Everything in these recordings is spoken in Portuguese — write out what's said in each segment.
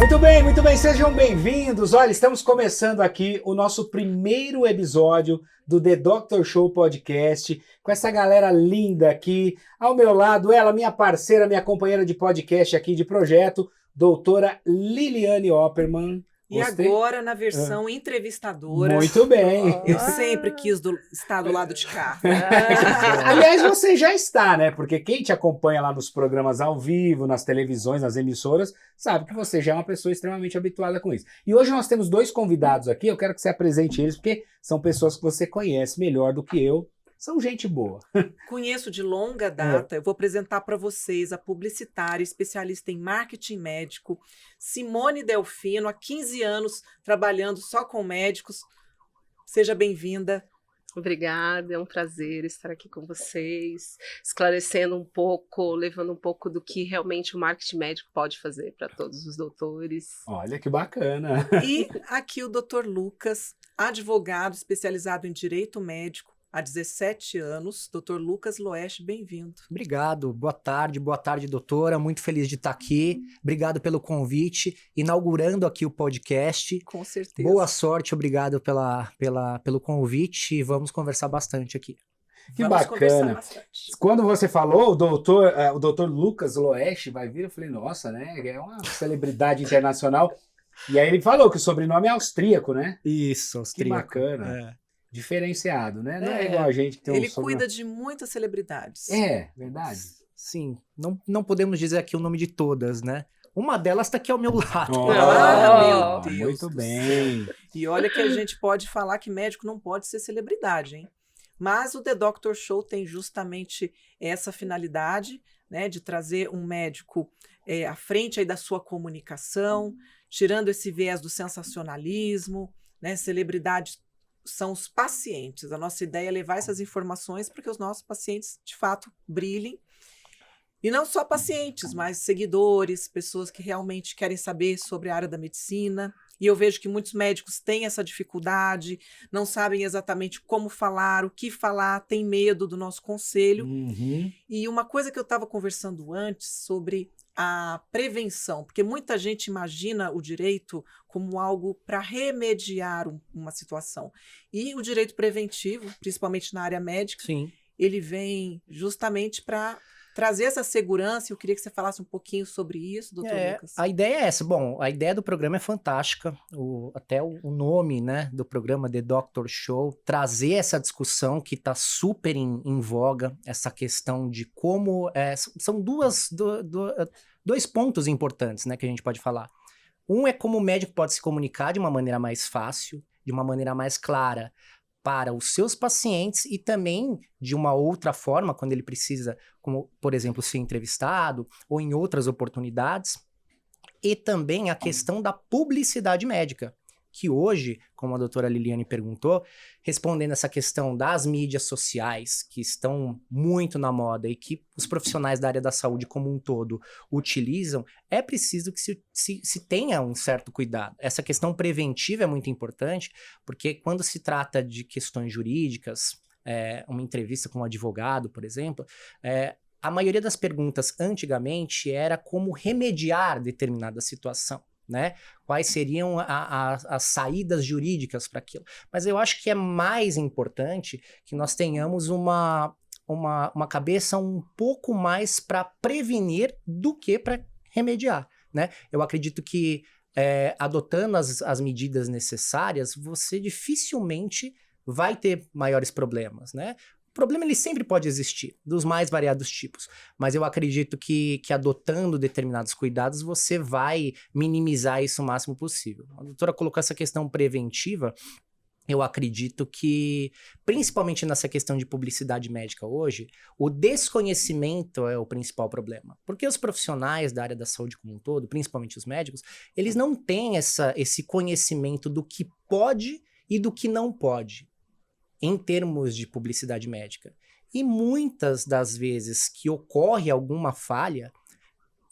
Muito bem, sejam bem-vindos. Olha, estamos começando aqui o nosso primeiro episódio do The Doctor Show Podcast, com essa galera linda aqui. Ao meu lado, ela, minha parceira, minha companheira de podcast aqui, de projeto, doutora Liliane Opperman. E agora na versão entrevistadora. Muito bem. Eu sempre quis estar do lado de cá. Aliás, você já está, né? Porque quem te acompanha lá nos programas ao vivo, nas televisões, nas emissoras, sabe que você já é uma pessoa extremamente habituada com isso. E hoje nós temos dois convidados aqui, eu quero que você apresente eles, porque são pessoas que você conhece melhor do que eu. São gente boa. Conheço de longa data. Eu vou apresentar para vocês a publicitária, especialista em marketing médico, Simone Delfino, há 15 anos trabalhando só com médicos. Seja bem-vinda. Obrigada, é um prazer estar aqui com vocês, esclarecendo um pouco, levando um pouco do que realmente o marketing médico pode fazer para todos os doutores. Olha que bacana. E aqui o Dr. Lucas, advogado especializado em direito médico, há 17 anos. Dr. Lucas Loesch, bem-vindo. Obrigado, boa tarde, doutora. Muito feliz de estar aqui. Obrigado pelo convite, inaugurando aqui o podcast. Com certeza. Boa sorte, obrigado pelo convite e vamos conversar bastante aqui. Que bacana. Quando você falou, o doutor Lucas Loesch vai vir, eu falei, nossa, né? É uma celebridade internacional. E aí ele falou que o sobrenome é austríaco, né? Isso, austríaco. Que bacana. É. Diferenciado, né? Não é igual a gente que tem Ele cuida de muitas celebridades. É, verdade. Sim, não podemos dizer aqui o nome de todas, né? Uma delas está aqui ao meu lado. Meu Deus. Muito bem. E olha que a gente pode falar que médico não pode ser celebridade, hein? Mas o The Doctor Show tem justamente essa finalidade, né, de trazer um médico à frente aí da sua comunicação, tirando esse viés do sensacionalismo, né? Celebridades são os pacientes. A nossa ideia é levar essas informações para que os nossos pacientes, de fato, brilhem. E não só pacientes, mas seguidores, pessoas que realmente querem saber sobre a área da medicina. E eu vejo que muitos médicos têm essa dificuldade, não sabem exatamente como falar, o que falar, têm medo do nosso conselho. Uhum. E uma coisa que eu estava conversando antes sobre a prevenção, porque muita gente imagina o direito como algo para remediar uma situação. E o direito preventivo, principalmente na área médica, Sim. ele vem justamente para trazer essa segurança. Eu queria que você falasse um pouquinho sobre isso, doutor Lucas. A ideia é essa. Bom, a ideia do programa é fantástica. Até o nome, né, do programa The Doctor Show, trazer essa discussão que está super em voga, essa questão de como... são dois pontos importantes, né, que a gente pode falar. Um é como o médico pode se comunicar de uma maneira mais fácil, de uma maneira mais clara, para os seus pacientes e também de uma outra forma, quando ele precisa, como, por exemplo, ser entrevistado ou em outras oportunidades. E também a questão da publicidade médica, que hoje, como a doutora Liliane perguntou, respondendo essa questão das mídias sociais, que estão muito na moda e que os profissionais da área da saúde como um todo utilizam, é preciso que se tenha um certo cuidado. Essa questão preventiva é muito importante, porque quando se trata de questões jurídicas, uma entrevista com um advogado, por exemplo, a maioria das perguntas antigamente era como remediar determinada situação. Né? Quais seriam as saídas jurídicas para aquilo. Mas eu acho que é mais importante que nós tenhamos uma cabeça um pouco mais para prevenir do que para remediar. Né? Eu acredito que adotando as medidas necessárias, você dificilmente vai ter maiores problemas. Né? O problema ele sempre pode existir, dos mais variados tipos, mas eu acredito que adotando determinados cuidados você vai minimizar isso o máximo possível. A doutora colocou essa questão preventiva, eu acredito que, principalmente nessa questão de publicidade médica hoje, o desconhecimento é o principal problema, porque os profissionais da área da saúde como um todo, principalmente os médicos, eles não têm esse conhecimento do que pode e do que não pode, em termos de publicidade médica. E muitas das vezes que ocorre alguma falha,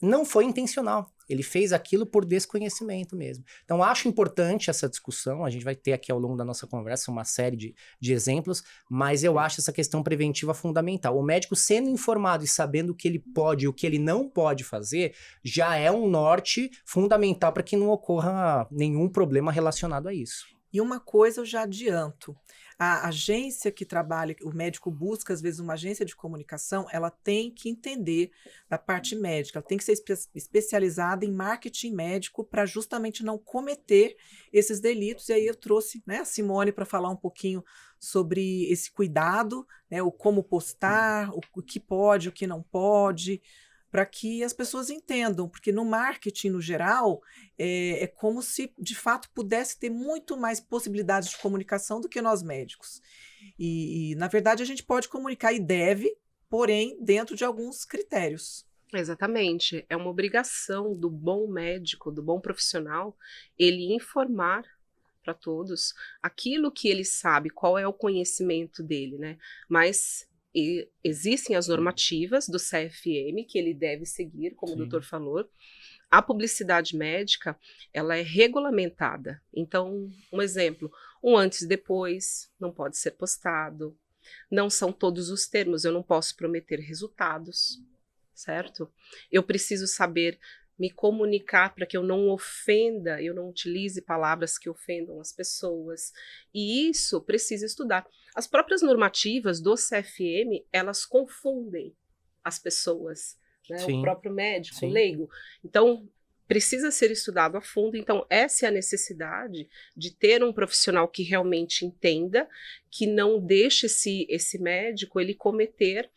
não foi intencional. Ele fez aquilo por desconhecimento mesmo. Então, acho importante essa discussão. A gente vai ter aqui ao longo da nossa conversa uma série de exemplos, mas eu acho essa questão preventiva fundamental. O médico sendo informado e sabendo o que ele pode e o que ele não pode fazer, já é um norte fundamental para que não ocorra nenhum problema relacionado a isso. E uma coisa eu já adianto. A agência que trabalha, o médico busca, às vezes, uma agência de comunicação, ela tem que entender da parte médica, ela tem que ser especializada em marketing médico para justamente não cometer esses delitos. E aí eu trouxe, né, a Simone para falar um pouquinho sobre esse cuidado, né, o como postar, o que pode, o que não pode, para que as pessoas entendam, porque no marketing, no geral, é como se, de fato, pudesse ter muito mais possibilidades de comunicação do que nós médicos. Na verdade, a gente pode comunicar e deve, porém, dentro de alguns critérios. Exatamente. É uma obrigação do bom médico, do bom profissional, ele informar para todos aquilo que ele sabe, qual é o conhecimento dele, né? Mas existem as normativas do CFM que ele deve seguir, como o doutor falou. A publicidade médica, ela é regulamentada. Então, um exemplo, um antes e depois não pode ser postado. Não são todos os termos, eu não posso prometer resultados, certo? Eu preciso saber me comunicar para que eu não ofenda, eu não utilize palavras que ofendam as pessoas. E isso precisa estudar. As próprias normativas do CFM, elas confundem as pessoas, né? O próprio médico, o leigo. Então, precisa ser estudado a fundo. Então, essa é a necessidade de ter um profissional que realmente entenda, que não deixe esse médico ele cometer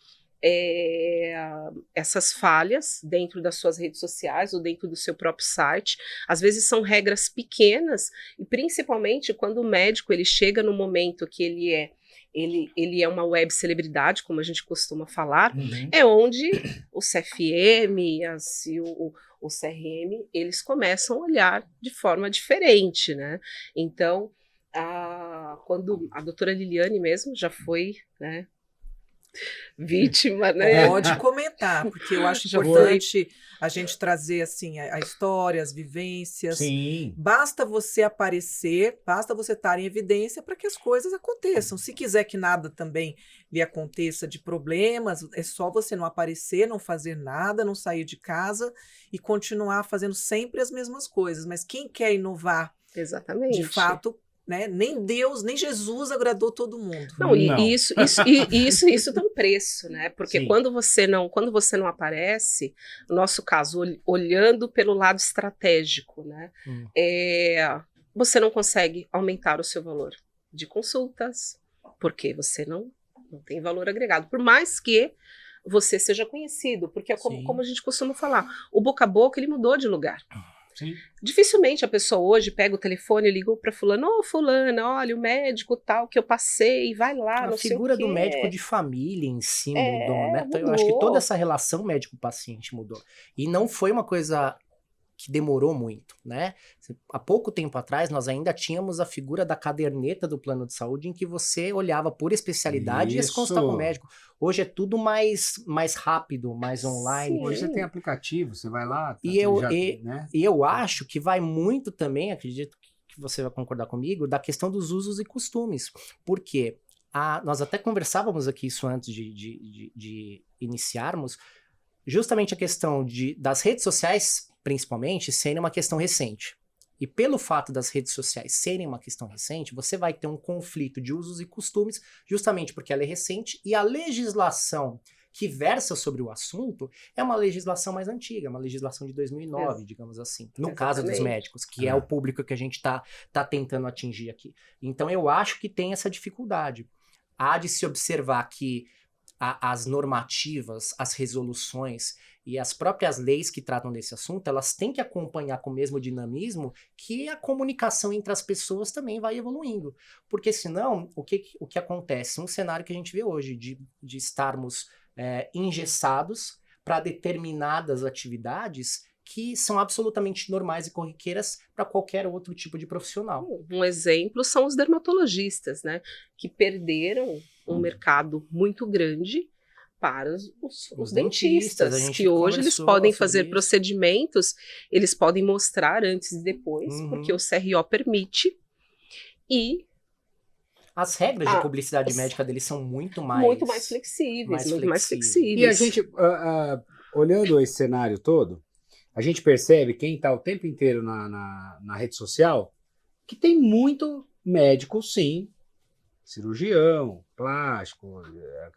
essas falhas dentro das suas redes sociais ou dentro do seu próprio site. Às vezes são regras pequenas e principalmente quando o médico ele chega no momento que ele é uma web celebridade, como a gente costuma falar, é onde o CFM e o CRM, eles começam a olhar de forma diferente, né? Então, quando a doutora Liliane mesmo já foi, né, vítima, né? Pode comentar, porque eu acho importante a gente trazer assim a história, as vivências. Sim. Basta você aparecer, basta você estar em evidência para que as coisas aconteçam. Se quiser que nada também lhe aconteça de problemas, é só você não aparecer, não fazer nada, não sair de casa e continuar fazendo sempre as mesmas coisas. Mas quem quer inovar, exatamente, de fato, né? Nem Deus, nem Jesus agradou todo mundo. Não, e isso tem um preço, né? Porque quando você não aparece, no nosso caso, olhando pelo lado estratégico, né? Você não consegue aumentar o seu valor de consultas, porque você não tem valor agregado. Por mais que você seja conhecido, porque é como a gente costuma falar, o boca a boca ele mudou de lugar. Sim. Dificilmente a pessoa hoje pega o telefone e liga para fulano, fulana, olha o médico tal que eu passei, vai lá, a figura do médico de família em si mudou, né? Então, eu acho que toda essa relação médico-paciente mudou. E não foi uma coisa que demorou muito, né? Há pouco tempo atrás, nós ainda tínhamos a figura da caderneta do plano de saúde em que você olhava por especialidade e ia se consultar com o médico. Hoje é tudo mais rápido, mais online. Hoje você tem aplicativo, você vai lá... E eu acho que vai muito também, acredito que você vai concordar comigo, da questão dos usos e costumes. Por quê? Nós até conversávamos aqui isso antes de iniciarmos, justamente a questão das redes sociais, principalmente, serem uma questão recente. E pelo fato das redes sociais serem uma questão recente, você vai ter um conflito de usos e costumes, justamente porque ela é recente, e a legislação que versa sobre o assunto é uma legislação mais antiga, uma legislação de 2009, digamos assim. No caso dos médicos, que é o público que a gente tá tentando atingir aqui. Então eu acho que tem essa dificuldade. Há de se observar que as normativas, as resoluções e as próprias leis que tratam desse assunto, elas têm que acompanhar com o mesmo dinamismo que a comunicação entre as pessoas também vai evoluindo. Porque senão, o que acontece? Um cenário que a gente vê hoje de estarmos engessados para determinadas atividades que são absolutamente normais e corriqueiras para qualquer outro tipo de profissional. Um exemplo são os dermatologistas, né? Que perderam um mercado muito grande para os dentistas. dentistas, A gente que hoje eles conversou podem sobre fazer isso. procedimentos, eles podem mostrar antes e depois, porque o CRO permite, e As regras de publicidade médica deles são muito mais flexíveis, E a gente, olhando esse cenário todo, a gente percebe, quem está o tempo inteiro na rede social, que tem muito médico, sim, cirurgião, plástico,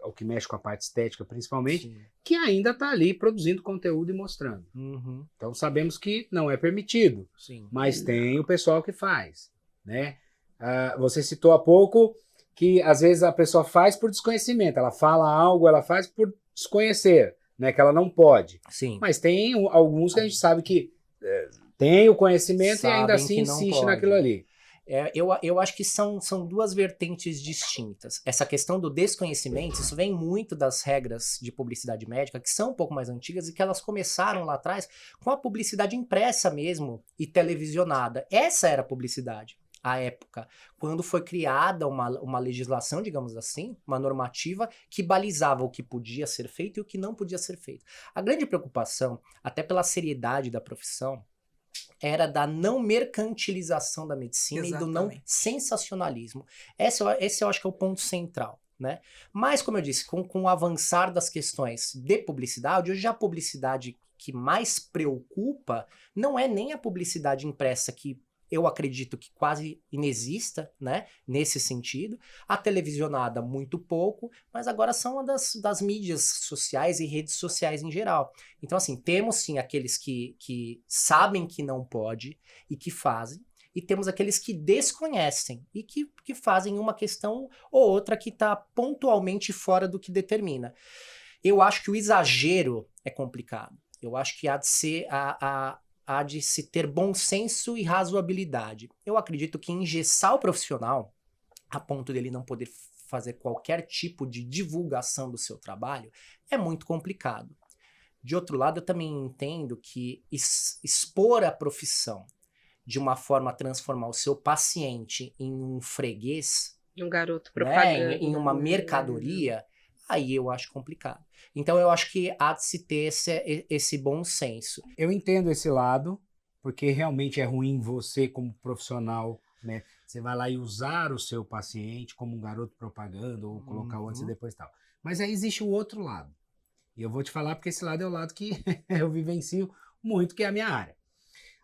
o que mexe com a parte estética principalmente, Sim. que ainda está ali produzindo conteúdo e mostrando. Uhum. Então sabemos que não é permitido, Sim. mas tem o pessoal que faz, né? Você citou há pouco que às vezes a pessoa faz por desconhecimento, ela fala algo, ela faz por desconhecer, né? Que ela não pode. Sim. Mas tem alguns que a gente sabe que tem o conhecimento e ainda Sabem assim que não insiste pode. naquilo ali. Eu acho que são duas vertentes distintas. Essa questão do desconhecimento, isso vem muito das regras de publicidade médica, que são um pouco mais antigas e que elas começaram lá atrás com a publicidade impressa mesmo e televisionada. Essa era a publicidade, à época, quando foi criada uma legislação, digamos assim, uma normativa que balizava o que podia ser feito e o que não podia ser feito. A grande preocupação, até pela seriedade da profissão, era da não mercantilização da medicina e do não Exatamente. sensacionalismo. Esse eu acho que é o ponto central, né? Mas, como eu disse, com o avançar das questões de publicidade, hoje a publicidade que mais preocupa não é nem a publicidade impressa, que eu acredito que quase inexista, né, nesse sentido. A televisionada, muito pouco, mas agora são das mídias sociais e redes sociais em geral. Então, assim, temos sim aqueles que sabem que não pode e que fazem, e temos aqueles que desconhecem e que fazem uma questão ou outra que está pontualmente fora do que determina. Eu acho que o exagero é complicado. Eu acho que há de se ter bom senso e razoabilidade. Eu acredito que engessar o profissional, a ponto dele não poder fazer qualquer tipo de divulgação do seu trabalho, é muito complicado. De outro lado, eu também entendo que expor a profissão de uma forma a transformar o seu paciente em um freguês, um garoto né, propaganda, em uma mercadoria, aí eu acho complicado. Então eu acho que há de se ter esse bom senso. Eu entendo esse lado, porque realmente é ruim você como profissional, né? Você vai lá e usar o seu paciente como um garoto propaganda ou colocar o antes e depois tal. Mas aí existe o outro lado. E eu vou te falar porque esse lado é o lado que eu vivencio muito, que é a minha área.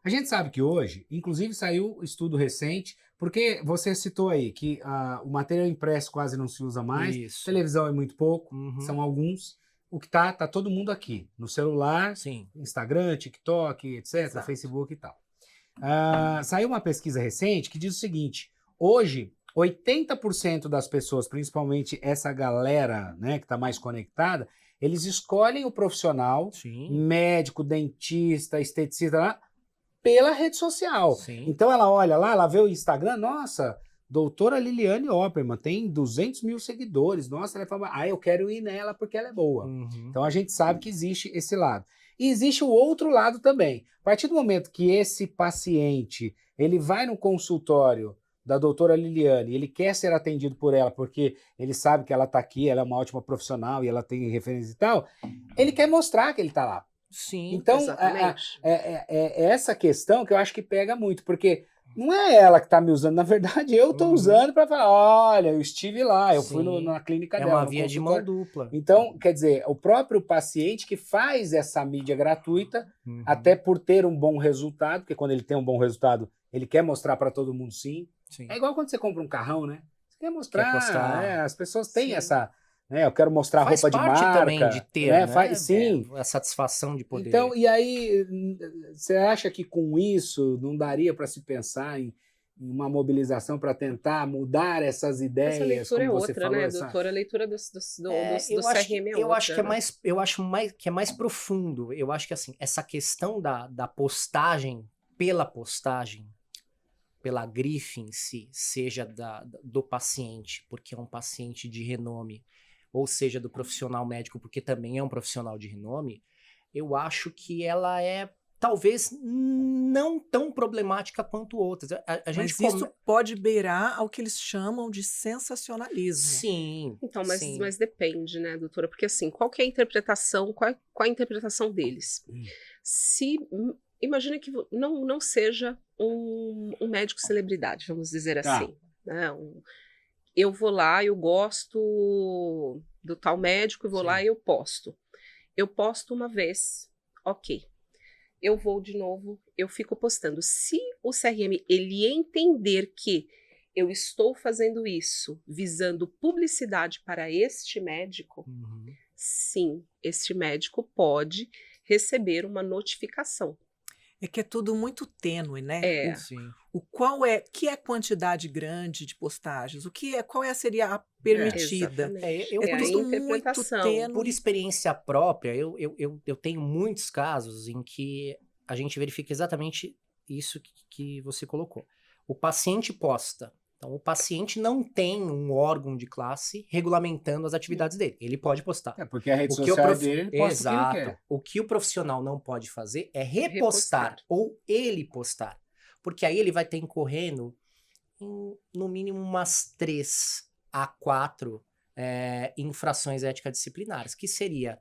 A gente sabe que hoje, inclusive saiu um estudo recente, porque você citou aí que o material impresso quase não se usa mais, Isso. televisão é muito pouco, Uhum. são alguns. O que tá todo mundo aqui, no celular, Sim. Instagram, TikTok, etc., Exato. Facebook e tal. Saiu uma pesquisa recente que diz o seguinte, hoje 80% das pessoas, principalmente essa galera, né, que está mais conectada, eles escolhem o profissional, Sim. médico, dentista, esteticista, lá, pela rede social. Sim. Então ela olha lá, ela vê o Instagram, nossa, doutora Liliane Opperman, tem 200 mil seguidores, nossa, ela fala, eu quero ir nela porque ela é boa. Uhum. Então a gente sabe que existe esse lado. E existe o outro lado também. A partir do momento que esse paciente, ele vai no consultório da doutora Liliane, ele quer ser atendido por ela porque ele sabe que ela está aqui, ela é uma ótima profissional e ela tem referência e tal, ele quer mostrar que ele está lá. Sim. Então, exatamente. é essa questão que eu acho que pega muito, porque não é ela que está me usando, na verdade eu estou usando para falar, olha, eu estive lá, eu fui na clínica dela. É uma via de mão dupla. Então, quer dizer, o próprio paciente que faz essa mídia gratuita, até por ter um bom resultado, porque quando ele tem um bom resultado, ele quer mostrar para todo mundo sim. É igual quando você compra um carrão, né? Você quer mostrar, as pessoas têm essa... eu quero mostrar Faz roupa de parte marca. também de ter, né? Sim. A satisfação de poder. Então, e aí, você acha que com isso não daria para se pensar em uma mobilização para tentar mudar essas ideias? Essa leitura como é você outra, falou, né, doutora? A leitura do CRM é outra. Eu acho que é mais profundo. Eu acho que assim, essa questão da postagem pela postagem, pela grife em si, seja do paciente, porque é um paciente de renome, ou seja, do profissional médico, porque também é um profissional de renome, eu acho que ela talvez não tão problemática quanto outras. A gente Mas isso pode beirar ao que eles chamam de sensacionalismo. Sim. Então, sim. mas depende, né, doutora? Porque assim, qual que é a interpretação, qual a interpretação deles? Se imagina que não seja um médico celebridade, vamos dizer assim. Né? Eu vou lá, eu gosto do tal médico, eu vou lá e eu posto. Eu posto uma vez, ok. Eu vou de novo, eu fico postando. Se o CRM ele entender que eu estou fazendo isso visando publicidade para este médico, sim, este médico pode receber uma notificação. É que é tudo muito tênue, né? Sim. Que é quantidade grande de postagens? Qual seria a permitida? É tudo muito tênue. Por experiência própria, eu tenho muitos casos em que a gente verifica exatamente isso que você colocou. O paciente posta. Então, o paciente não tem um órgão de classe regulamentando as atividades dele. Ele pode postar. Porque a rede social dele, ele posta Exato. o que ele quer. O que o profissional não pode fazer é repostar. Ou ele postar. Porque aí ele vai ter incorrendo em, no mínimo, umas 3 a 4 infrações ética-disciplinares, que seria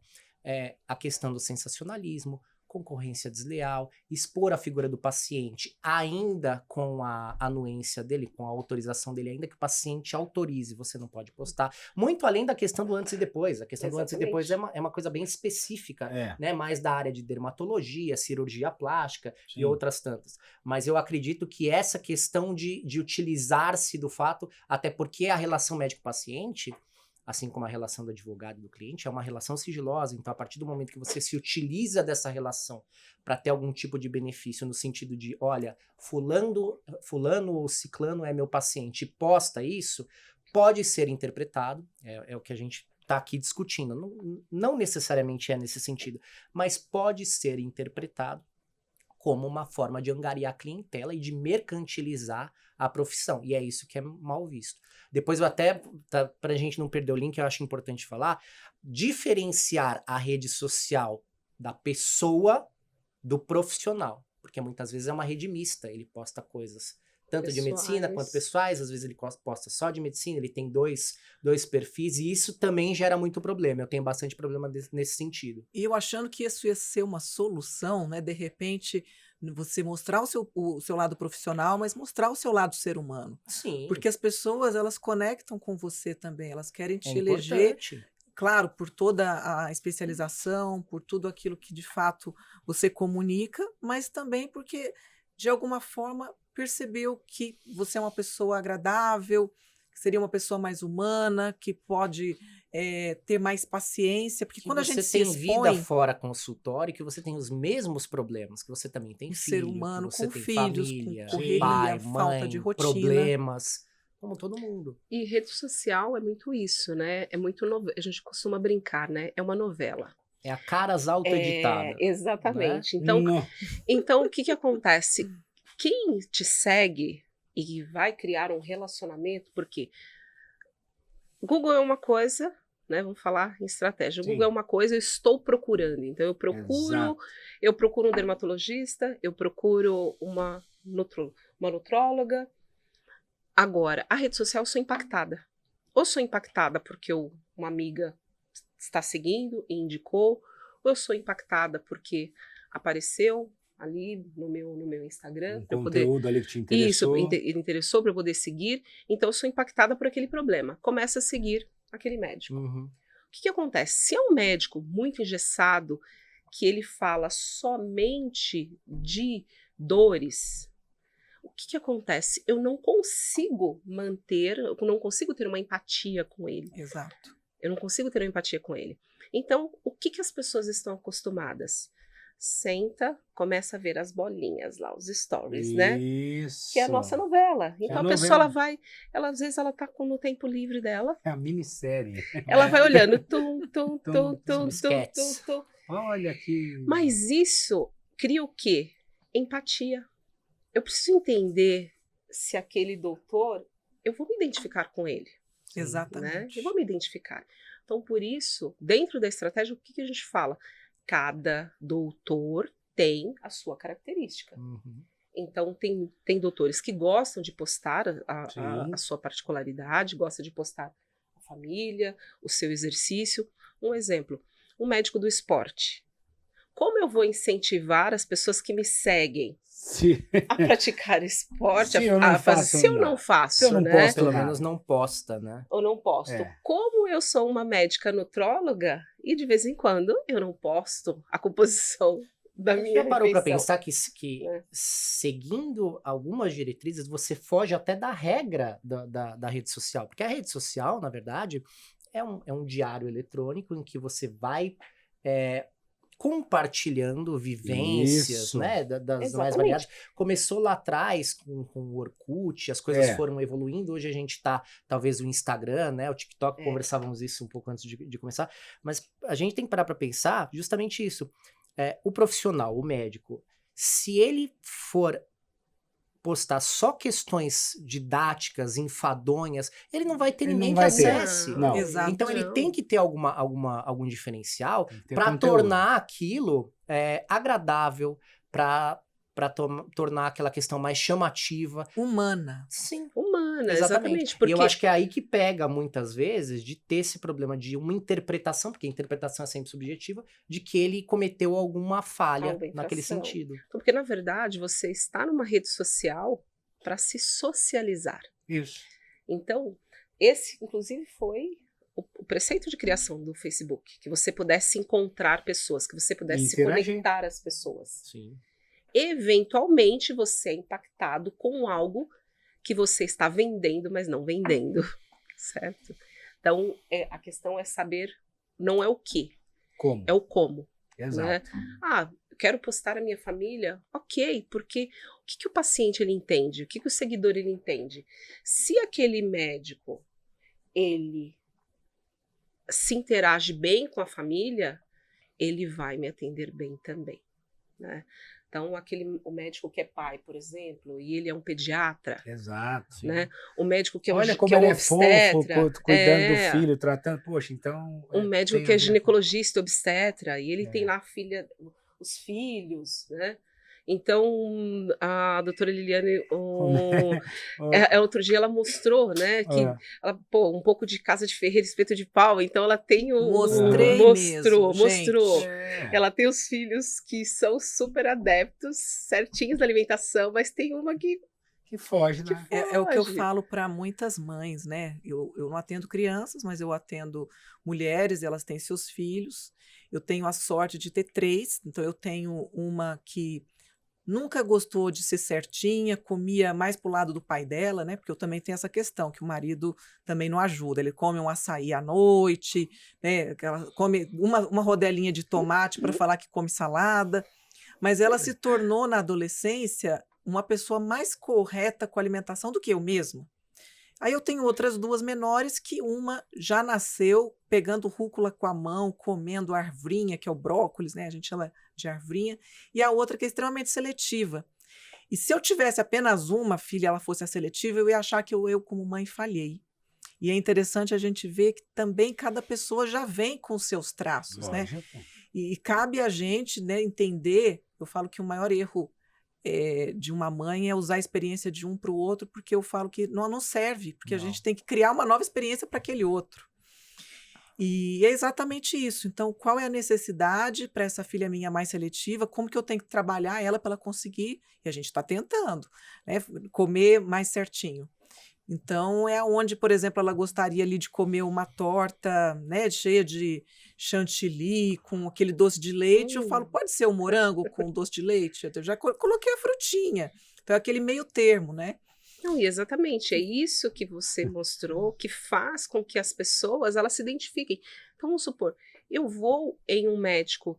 a questão do sensacionalismo, concorrência desleal, expor a figura do paciente ainda com a anuência dele, com a autorização dele, ainda que o paciente autorize, você não pode postar. Muito além da questão do antes e depois. A questão do antes e depois é uma coisa bem específica, né? Mais da área de dermatologia, cirurgia plástica e outras tantas. Mas eu acredito que essa questão de utilizar-se do fato, até porque a relação médico-paciente, assim como a relação do advogado e do cliente, é uma relação sigilosa. Então, a partir do momento que você se utiliza dessa relação para ter algum tipo de benefício, no sentido de, olha, fulano ou ciclano é meu paciente, posta isso, pode ser interpretado, é o que a gente está aqui discutindo. Não necessariamente é nesse sentido, mas pode ser interpretado como uma forma de angariar a clientela e de mercantilizar a profissão. E é isso que é mal visto. Depois eu até, para a gente não perder o link, eu acho importante falar, diferenciar a rede social da pessoa do profissional. Porque muitas vezes é uma rede mista, ele posta coisas tanto de medicina quanto pessoais, às vezes ele posta só de medicina, ele tem dois perfis, e isso também gera muito problema. Eu tenho bastante problema nesse sentido. E eu achando que isso ia ser uma solução, né? De repente, você mostrar o seu lado profissional, mas mostrar o seu lado ser humano. Sim. Porque as pessoas, elas conectam com você também, elas querem te eleger, claro, por toda a especialização, por tudo aquilo que de fato você comunica, mas também porque, de alguma forma, percebeu que você é uma pessoa agradável, que seria uma pessoa mais humana, que pode ter mais paciência, porque quando a gente se expõe... Você tem vida fora consultório, que você tem os mesmos problemas, que você também tem filho, ser humano, que você com tem filhos, família, com correria, pai, falta mãe, de rotina. problemas, como todo mundo. E rede social é muito isso, né? É muito a gente costuma brincar, né? É uma novela. É a caras auto-editada. Exatamente. Né? Então, o que acontece? Quem te segue e vai criar um relacionamento, porque Google é uma coisa, né? Vamos falar em estratégia. Google é uma coisa, eu estou procurando. Então, eu procuro um dermatologista, eu procuro uma nutróloga. Agora, a rede social eu sou impactada. Ou sou impactada porque uma amiga está seguindo e indicou, ou eu sou impactada porque apareceu ali no meu Instagram. Conteúdo ali que te interessou. Isso, ele interessou para eu poder seguir. Então, eu sou impactada por aquele problema. Começa a seguir aquele médico. Uhum. O que acontece? Se é um médico muito engessado, que ele fala somente de dores, o que acontece? Eu não consigo ter uma empatia com ele. Exato. Eu não consigo ter uma empatia com ele. Então, o que as pessoas estão acostumadas? Senta, começa a ver as bolinhas lá, os stories, né? Isso. Que é a nossa novela. Então a pessoa, às vezes ela tá no tempo livre dela. É a minissérie. Ela vai olhando, Olha que... Mas isso cria o quê? Empatia. Eu preciso entender se aquele doutor, eu vou me identificar com ele. Exatamente. Né? Eu vou me identificar. Então, por isso, dentro da estratégia, o que a gente fala? Cada doutor tem a sua característica. Uhum. Então, tem doutores que gostam de postar Sim. a sua particularidade, gosta de postar a família, o seu exercício. Um exemplo, um médico do esporte. Como eu vou incentivar as pessoas que me seguem Se, a praticar esporte, Se eu não a fazer? faço Se eu nada. não faço, Se eu não né? posto Pelo nada. menos não posta, né? Ou não posto. É. Como eu sou uma médica nutróloga e de vez em quando eu não posto a composição da minha Já parou para refeição. pensar que né? seguindo algumas diretrizes, você foge até da regra da rede social? Porque a rede social, na verdade, é um diário eletrônico em que você vai compartilhando vivências, Isso. né, das mais Exatamente. variadas. Começou lá atrás com o Orkut, as coisas É. foram evoluindo, hoje a gente tá, talvez o Instagram, né, o TikTok, conversávamos isso um pouco antes de começar, mas a gente tem que parar para pensar justamente isso. O profissional, o médico, se ele for postar só questões didáticas, enfadonhas, ele não vai ter Ele ninguém não que vai ter. acesse. Não. Exato. Então ele Não. tem que ter algum diferencial Tem que ter para conteúdo. tornar aquilo agradável, para tornar aquela questão mais chamativa. Humana. Sim, Humana, exatamente. exatamente. E Porque eu acho que é aí que pega muitas vezes de ter esse problema de uma interpretação, porque a interpretação é sempre subjetiva, de que ele cometeu alguma falha Alguma naquele infração. sentido. Porque, na verdade, você está numa rede social para se socializar. Isso. Então, esse, inclusive, foi o preceito de criação do Facebook, que você pudesse encontrar pessoas, que você pudesse se Interagir. conectar às pessoas. Sim. Eventualmente, você é impactado com algo que você está vendendo, mas não vendendo, certo? Então, a questão é saber, não é o que, Como? é o como. Exato. Né? Eu quero postar a minha família, ok, porque o que o paciente ele entende, o que o seguidor ele entende? Se aquele médico ele se interage bem com a família, ele vai me atender bem também, né? Então, o médico que é pai, por exemplo, e ele é um pediatra, Exato. né? O médico que é Olha um, como que é um ele é fofo, obstetra, cuidando do filho, tratando. Poxa, então. um médico tem que a é ver com- ginecologista, obstetra, e ele É. tem lá a filha, os filhos, né? Então, a doutora Liliane, outro dia ela mostrou, né, que ela, um pouco de casa de ferreiro, espeto de pau, então ela tem Mostrei mostrou, mesmo, gente. Ela tem os filhos que são super adeptos, certinhos da alimentação, mas tem uma que foge, né? É o que eu foge. falo para muitas mães, né? Eu não atendo crianças, mas eu atendo mulheres, elas têm seus filhos. Eu tenho a sorte de ter 3, então eu tenho uma que nunca gostou de ser certinha, comia mais pro lado do pai dela, né? Porque eu também tenho essa questão, que o marido também não ajuda. Ele come um açaí à noite, né? Come uma rodelinha de tomate para falar que come salada. Mas ela se tornou, na adolescência, uma pessoa mais correta com a alimentação do que eu mesma. Aí eu tenho outras 2 menores que uma já nasceu pegando rúcula com a mão, comendo arvrinha, que é o brócolis, né? A gente chama de arvrinha, e a outra que é extremamente seletiva. E se eu tivesse apenas uma filha e ela fosse a seletiva, eu ia achar que eu como mãe falhei. E é interessante a gente ver que também cada pessoa já vem com seus traços, né? Lógico. E cabe a gente, né, entender, eu falo que o maior erro de uma mãe é usar a experiência de um para o outro, porque eu falo que não serve, porque a Não. gente tem que criar uma nova experiência para aquele outro. E é exatamente isso. Então, qual é a necessidade para essa filha minha mais seletiva? Como que eu tenho que trabalhar ela para ela conseguir? E a gente está tentando, né, comer mais certinho. Então, é onde, por exemplo, ela gostaria ali de comer uma torta, né, cheia de chantilly, com aquele doce de leite. Eu falo, pode ser um morango com doce de leite? Eu já coloquei a frutinha. Então, é aquele meio termo, né? Não, e exatamente, é isso que você mostrou que faz com que as pessoas elas se identifiquem. Então, vamos supor, eu vou em um médico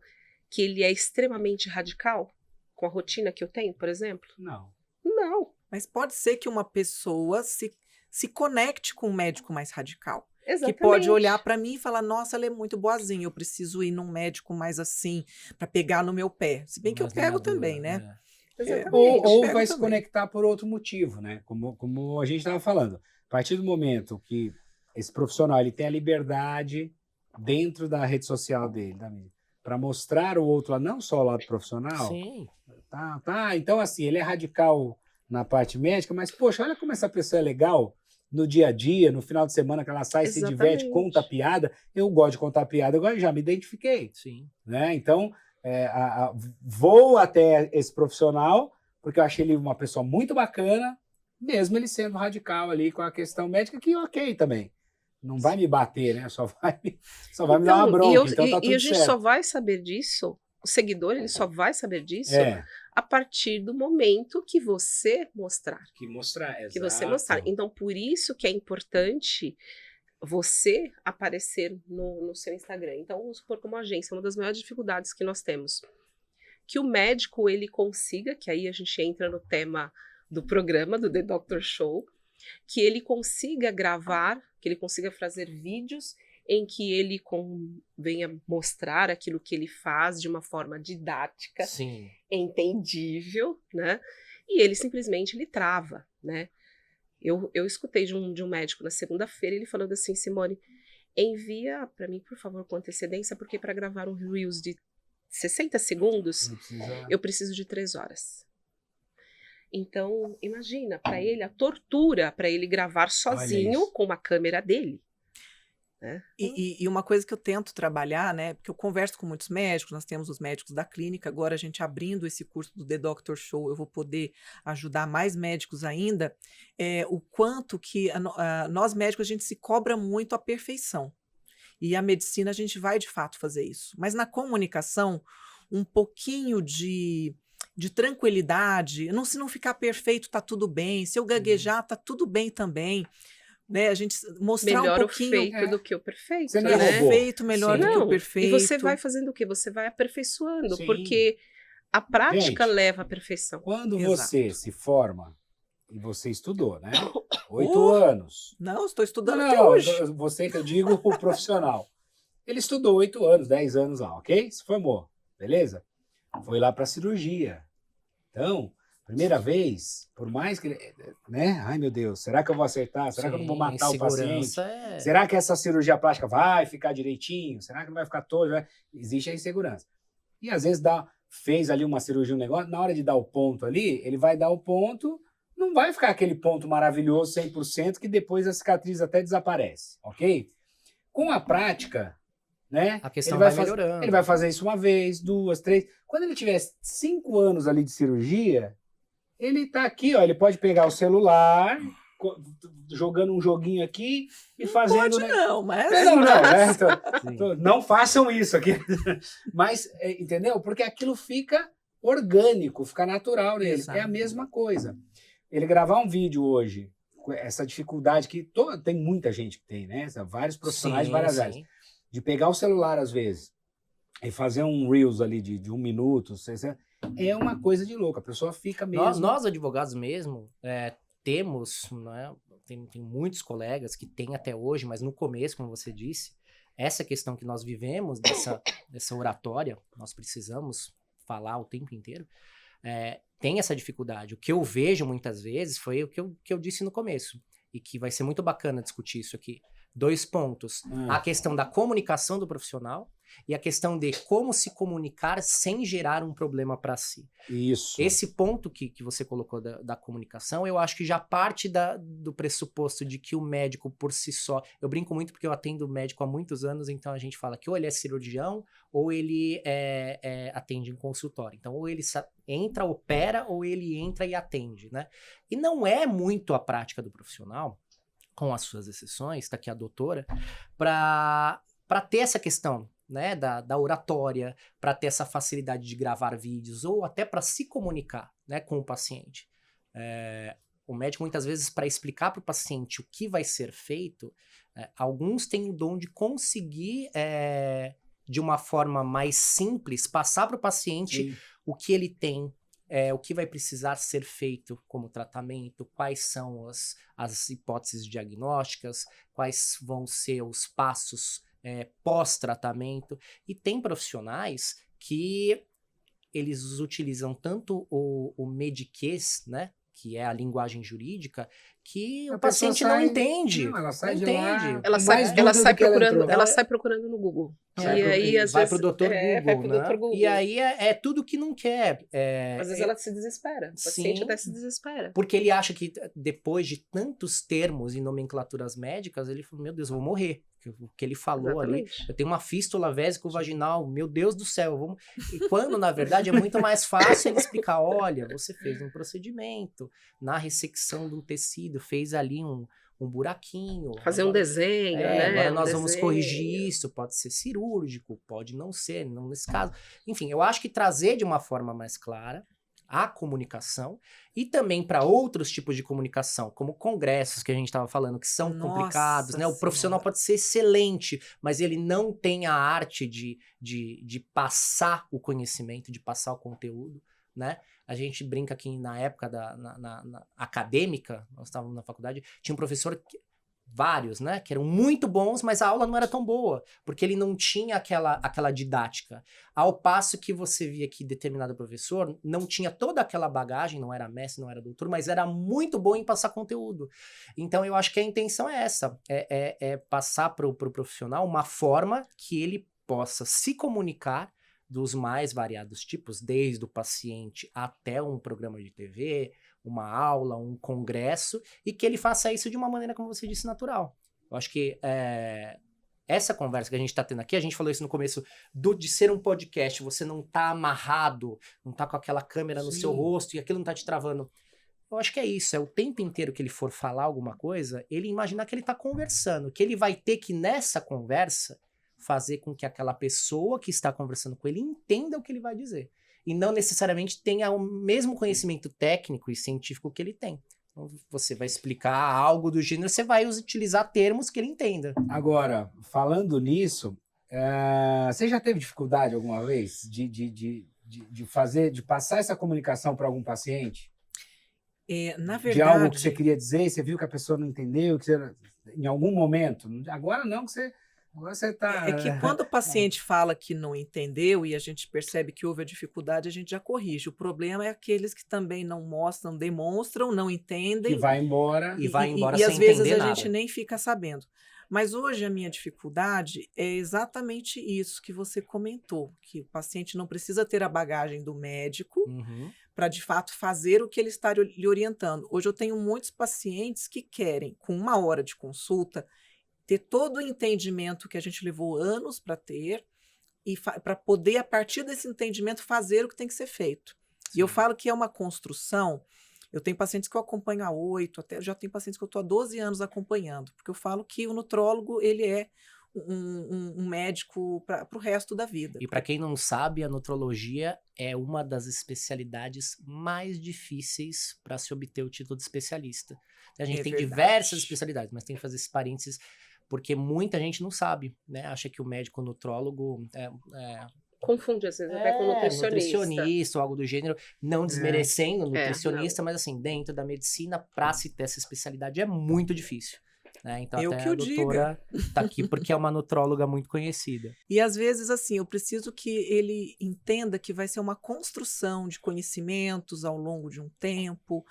que ele é extremamente radical, com a rotina que eu tenho, por exemplo? Não. Não. Mas pode ser que uma pessoa se conecte com um médico mais radical. Exatamente. Que pode olhar para mim e falar, nossa, ela é muito boazinha, eu preciso ir num médico mais assim, para pegar no meu pé. Se bem que eu Mais pego madura, também, né? Exatamente. Ou pego vai se também. conectar por outro motivo, né? Como a gente estava falando. A partir do momento que esse profissional ele tem a liberdade dentro da rede social dele, da mídia, para mostrar o outro lado, não só o lado profissional. Sim. Tá. Então, assim, ele é radical na parte médica, mas, poxa, olha como essa pessoa é legal no dia a dia, no final de semana que ela sai, se diverte, Exatamente. conta piada. Eu gosto de contar piada, agora já me identifiquei. Sim. Né? Então, vou até esse profissional, porque eu achei ele uma pessoa muito bacana, mesmo ele sendo radical ali com a questão médica, que ok também. Não vai me bater, né? Só vai me dar uma bronca, então tá tudo E a gente certo. só vai saber disso, o seguidor ele só vai saber disso É, a partir do momento que você mostrar. que mostrar, Que você exato. mostrar. Então, por isso que é importante você aparecer no seu Instagram. Então, vamos supor como agência, uma das maiores dificuldades que nós temos, que o médico ele consiga, que aí a gente entra no tema do programa, do The Doctor Show, que ele consiga gravar, que ele consiga fazer vídeos em que ele venha mostrar aquilo que ele faz de uma forma didática, Sim. entendível, né? E ele simplesmente ele trava, né? Eu escutei de um médico na segunda-feira, ele falando assim, Simone, envia para mim, por favor, com antecedência, porque para gravar um Reels de 60 segundos, eu preciso de 3 horas. Então, imagina, para ele, a tortura para ele gravar sozinho com uma câmera dele. Né? E uma coisa que eu tento trabalhar, né? Porque eu converso com muitos médicos, nós temos os médicos da clínica, agora a gente abrindo esse curso do The Doctor Show, eu vou poder ajudar mais médicos ainda, o quanto que nós médicos a gente se cobra muito a perfeição. E a medicina a gente vai de fato fazer isso. Mas na comunicação, um pouquinho de tranquilidade, se não ficar perfeito, tá tudo bem, se eu gaguejar, tá tudo bem também. Né, a gente mostrar melhor um pouquinho o feito do que o perfeito. Você não o é robô. perfeito melhor do que o perfeito. E você vai fazendo o quê? Você vai aperfeiçoando, Sim. porque a prática Gente, leva à perfeição. Quando Exato. você se forma, e você estudou, né? 8 anos. Não, estou estudando Não, até hoje. você que eu digo, o profissional. Ele estudou 8 anos, 10 anos lá, ok? Se formou, beleza? Foi lá para cirurgia. Então, primeira vez, por mais que ele, né? Ai, meu Deus, será que eu vou acertar? Será que eu não vou matar o paciente? Será que essa cirurgia plástica vai ficar direitinho? Será que não vai ficar todo? Existe a insegurança. E às vezes fez ali uma cirurgia, um negócio, na hora de dar o ponto ali, ele vai dar o ponto, não vai ficar aquele ponto maravilhoso 100% que depois a cicatriz até desaparece, ok? Com a prática, né? A questão vai melhorando. Ele vai fazer isso 1 vez, 2, 3. Quando ele tiver 5 anos ali de cirurgia, ele tá aqui, ó, ele pode pegar o celular, jogando um joguinho aqui e fazendo... Pode não, mas... Não, né? Então, não façam isso aqui. Mas, entendeu? Porque aquilo fica orgânico, fica natural nele. Exato. É a mesma coisa. Ele gravar um vídeo hoje, essa dificuldade que tem muita gente que tem, né? Vários profissionais de várias áreas. De pegar o celular, às vezes, e fazer um Reels ali de 1 minuto, é uma coisa de louco. A pessoa fica mesmo... Nós advogados mesmo, temos, né, tem muitos colegas que têm até hoje, mas no começo, como você disse, essa questão que nós vivemos, dessa oratória, nós precisamos falar o tempo inteiro, tem essa dificuldade. O que eu vejo muitas vezes foi o que eu disse no começo, e que vai ser muito bacana discutir isso aqui. 2 pontos. A questão da comunicação do profissional e a questão de como se comunicar sem gerar um problema para si. Isso. Esse ponto que você colocou da comunicação, eu acho que já parte do pressuposto de que o médico por si só... Eu brinco muito porque eu atendo médico há muitos anos, então a gente fala que ou ele é cirurgião ou ele atende em consultório. Então, ou ele entra, opera, ou ele entra e atende, né? E não é muito a prática do profissional, com as suas exceções, está aqui a doutora, para ter essa questão, né, da oratória, para ter essa facilidade de gravar vídeos, ou até para se comunicar, né, com o paciente. O médico, muitas vezes, para explicar para o paciente o que vai ser feito, alguns têm o dom de conseguir, de uma forma mais simples, passar para o paciente Sim. o que ele tem, o que vai precisar ser feito como tratamento, quais são as hipóteses diagnósticas, quais vão ser os passos pós-tratamento. E tem profissionais que eles utilizam tanto o mediquês, né, que é a linguagem jurídica, que A o paciente pessoa não sai- entende. Não, ela sai não de lá entende. com mais dúvida do que ela entrou. Ela sai procurando no Google. Vai E pro- aí, às vai vezes, pro Dr. vai Google, pro né? Dr. Google. E aí é tudo que não quer. Às vezes ela se desespera. O paciente Sim. até se desespera. Porque ele acha que depois de tantos termos e nomenclaturas médicas, ele falou, meu Deus, eu vou morrer. O que ele falou ali, Exatamente. eu tenho uma fístula vésico-vaginal, meu Deus do céu. E quando, na verdade, é muito mais fácil ele explicar, olha, você fez um procedimento na ressecção do tecido, fez ali um buraquinho. Fazer um desenho, né? Agora Um nós vamos desenho. corrigir isso, pode ser cirúrgico, pode não ser, não nesse caso. Enfim, eu acho que trazer de uma forma mais clara a comunicação e também para outros tipos de comunicação, como congressos que a gente estava falando, que são Nossa complicados, né? O profissional Senhora. pode ser excelente, mas ele não tem a arte de passar o conhecimento, de passar o conteúdo, né? A gente brinca aqui na época na acadêmica, nós estávamos na faculdade, tinha um professor vários, né, que eram muito bons, mas a aula não era tão boa, porque ele não tinha aquela didática. Ao passo que você via que determinado professor não tinha toda aquela bagagem, não era mestre, não era doutor, mas era muito bom em passar conteúdo. Então eu acho que a intenção é essa, é passar para o profissional uma forma que ele possa se comunicar dos mais variados tipos, desde o paciente até um programa de TV, uma aula, um congresso, e que ele faça isso de uma maneira, como você disse, natural. Eu acho que essa conversa que a gente está tendo aqui, a gente falou isso no começo, de ser um podcast, você não tá amarrado, não tá com aquela câmera no seu rosto e aquilo não tá te travando. Eu acho que é isso, é o tempo inteiro que ele for falar alguma coisa, ele imaginar que ele tá conversando, que ele vai ter que, nessa conversa, fazer com que aquela pessoa que está conversando com ele entenda o que ele vai dizer. E não necessariamente tenha o mesmo conhecimento técnico e científico que ele tem. Então, você vai explicar algo do gênero, você vai utilizar termos que ele entenda. Agora, falando nisso, você já teve dificuldade alguma vez de passar essa comunicação para algum paciente? Na De algo que verdade, você queria dizer, você viu que a pessoa não entendeu, em algum momento. Agora não, agora você está... é que quando o paciente fala que não entendeu e a gente percebe que houve a dificuldade, a gente já corrige. O problema é aqueles que também não mostram, demonstram, não entendem. Que vai embora. E vai embora E sem às vezes entender a nada. gente nem fica sabendo. Mas hoje a minha dificuldade é exatamente isso que você comentou, que o paciente não precisa ter a bagagem do médico Uhum. para, de fato, fazer o que ele está lhe orientando. Hoje eu tenho muitos pacientes que querem, com 1 hora de consulta, ter todo o entendimento que a gente levou anos para ter e para poder, a partir desse entendimento, fazer o que tem que ser feito. E eu falo que é uma construção. Eu tenho pacientes que eu acompanho há 8, até já tenho pacientes que eu estou há 12 anos acompanhando, porque eu falo que o nutrólogo ele é um médico para o resto da vida. E para quem não sabe, a nutrologia é uma das especialidades mais difíceis para se obter o título de especialista. A gente É tem verdade. diversas especialidades, mas tem que fazer esse parênteses porque muita gente não sabe, né? Acha que o médico nutrólogo Confunde, às vezes, até com nutricionista. nutricionista ou algo do gênero, não desmerecendo o nutricionista, não. mas assim, dentro da medicina, para se ter essa especialidade é muito difícil. Né? Então Eu até que a o doutora tá aqui porque é uma nutróloga muito conhecida. E às vezes, assim, eu preciso que ele entenda que vai ser uma construção de conhecimentos ao longo de um tempo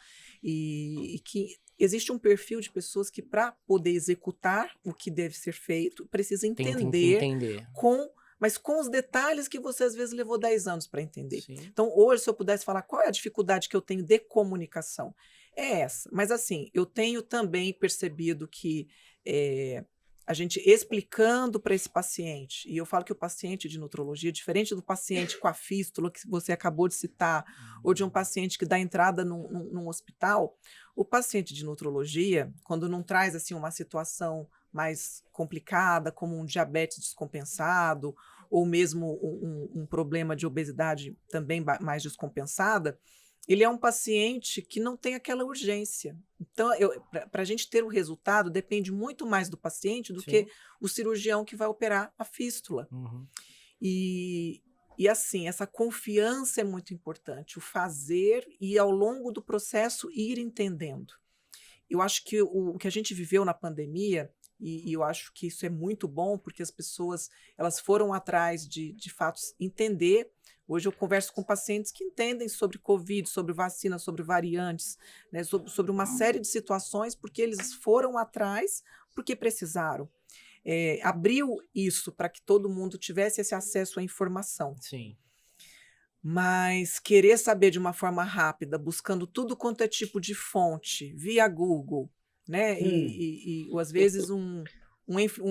e que existe um perfil de pessoas que, para poder executar o que deve ser feito, precisa Tem que entender entender. mas com os detalhes que você às vezes levou 10 anos para entender. Sim. Então, hoje, se eu pudesse falar qual é a dificuldade que eu tenho de comunicação, é essa. Mas, assim, eu tenho também percebido que a gente explicando para esse paciente, e eu falo que o paciente de nutrologia, diferente do paciente com a fístula que você acabou de citar, ou de um paciente que dá entrada num hospital, o paciente de nutrologia, quando não traz assim uma situação mais complicada, como um diabetes descompensado, ou mesmo um problema de obesidade também mais descompensada, ele é um paciente que não tem aquela urgência. Então, para a gente ter o resultado, depende muito mais do paciente do Sim. que o cirurgião que vai operar a fístula. Uhum. E assim, essa confiança é muito importante, o fazer e, ao longo do processo, ir entendendo. Eu acho que o que a gente viveu na pandemia, e eu acho que isso é muito bom, porque as pessoas elas foram atrás de fato, entender Hoje eu converso com pacientes que entendem sobre Covid, sobre vacina, sobre variantes, né, sobre uma série de situações, porque eles foram atrás, porque precisaram. Abriu isso para que todo mundo tivesse esse acesso à informação. Sim. Mas querer saber de uma forma rápida, buscando tudo quanto é tipo de fonte, via Google, né? Ou às vezes um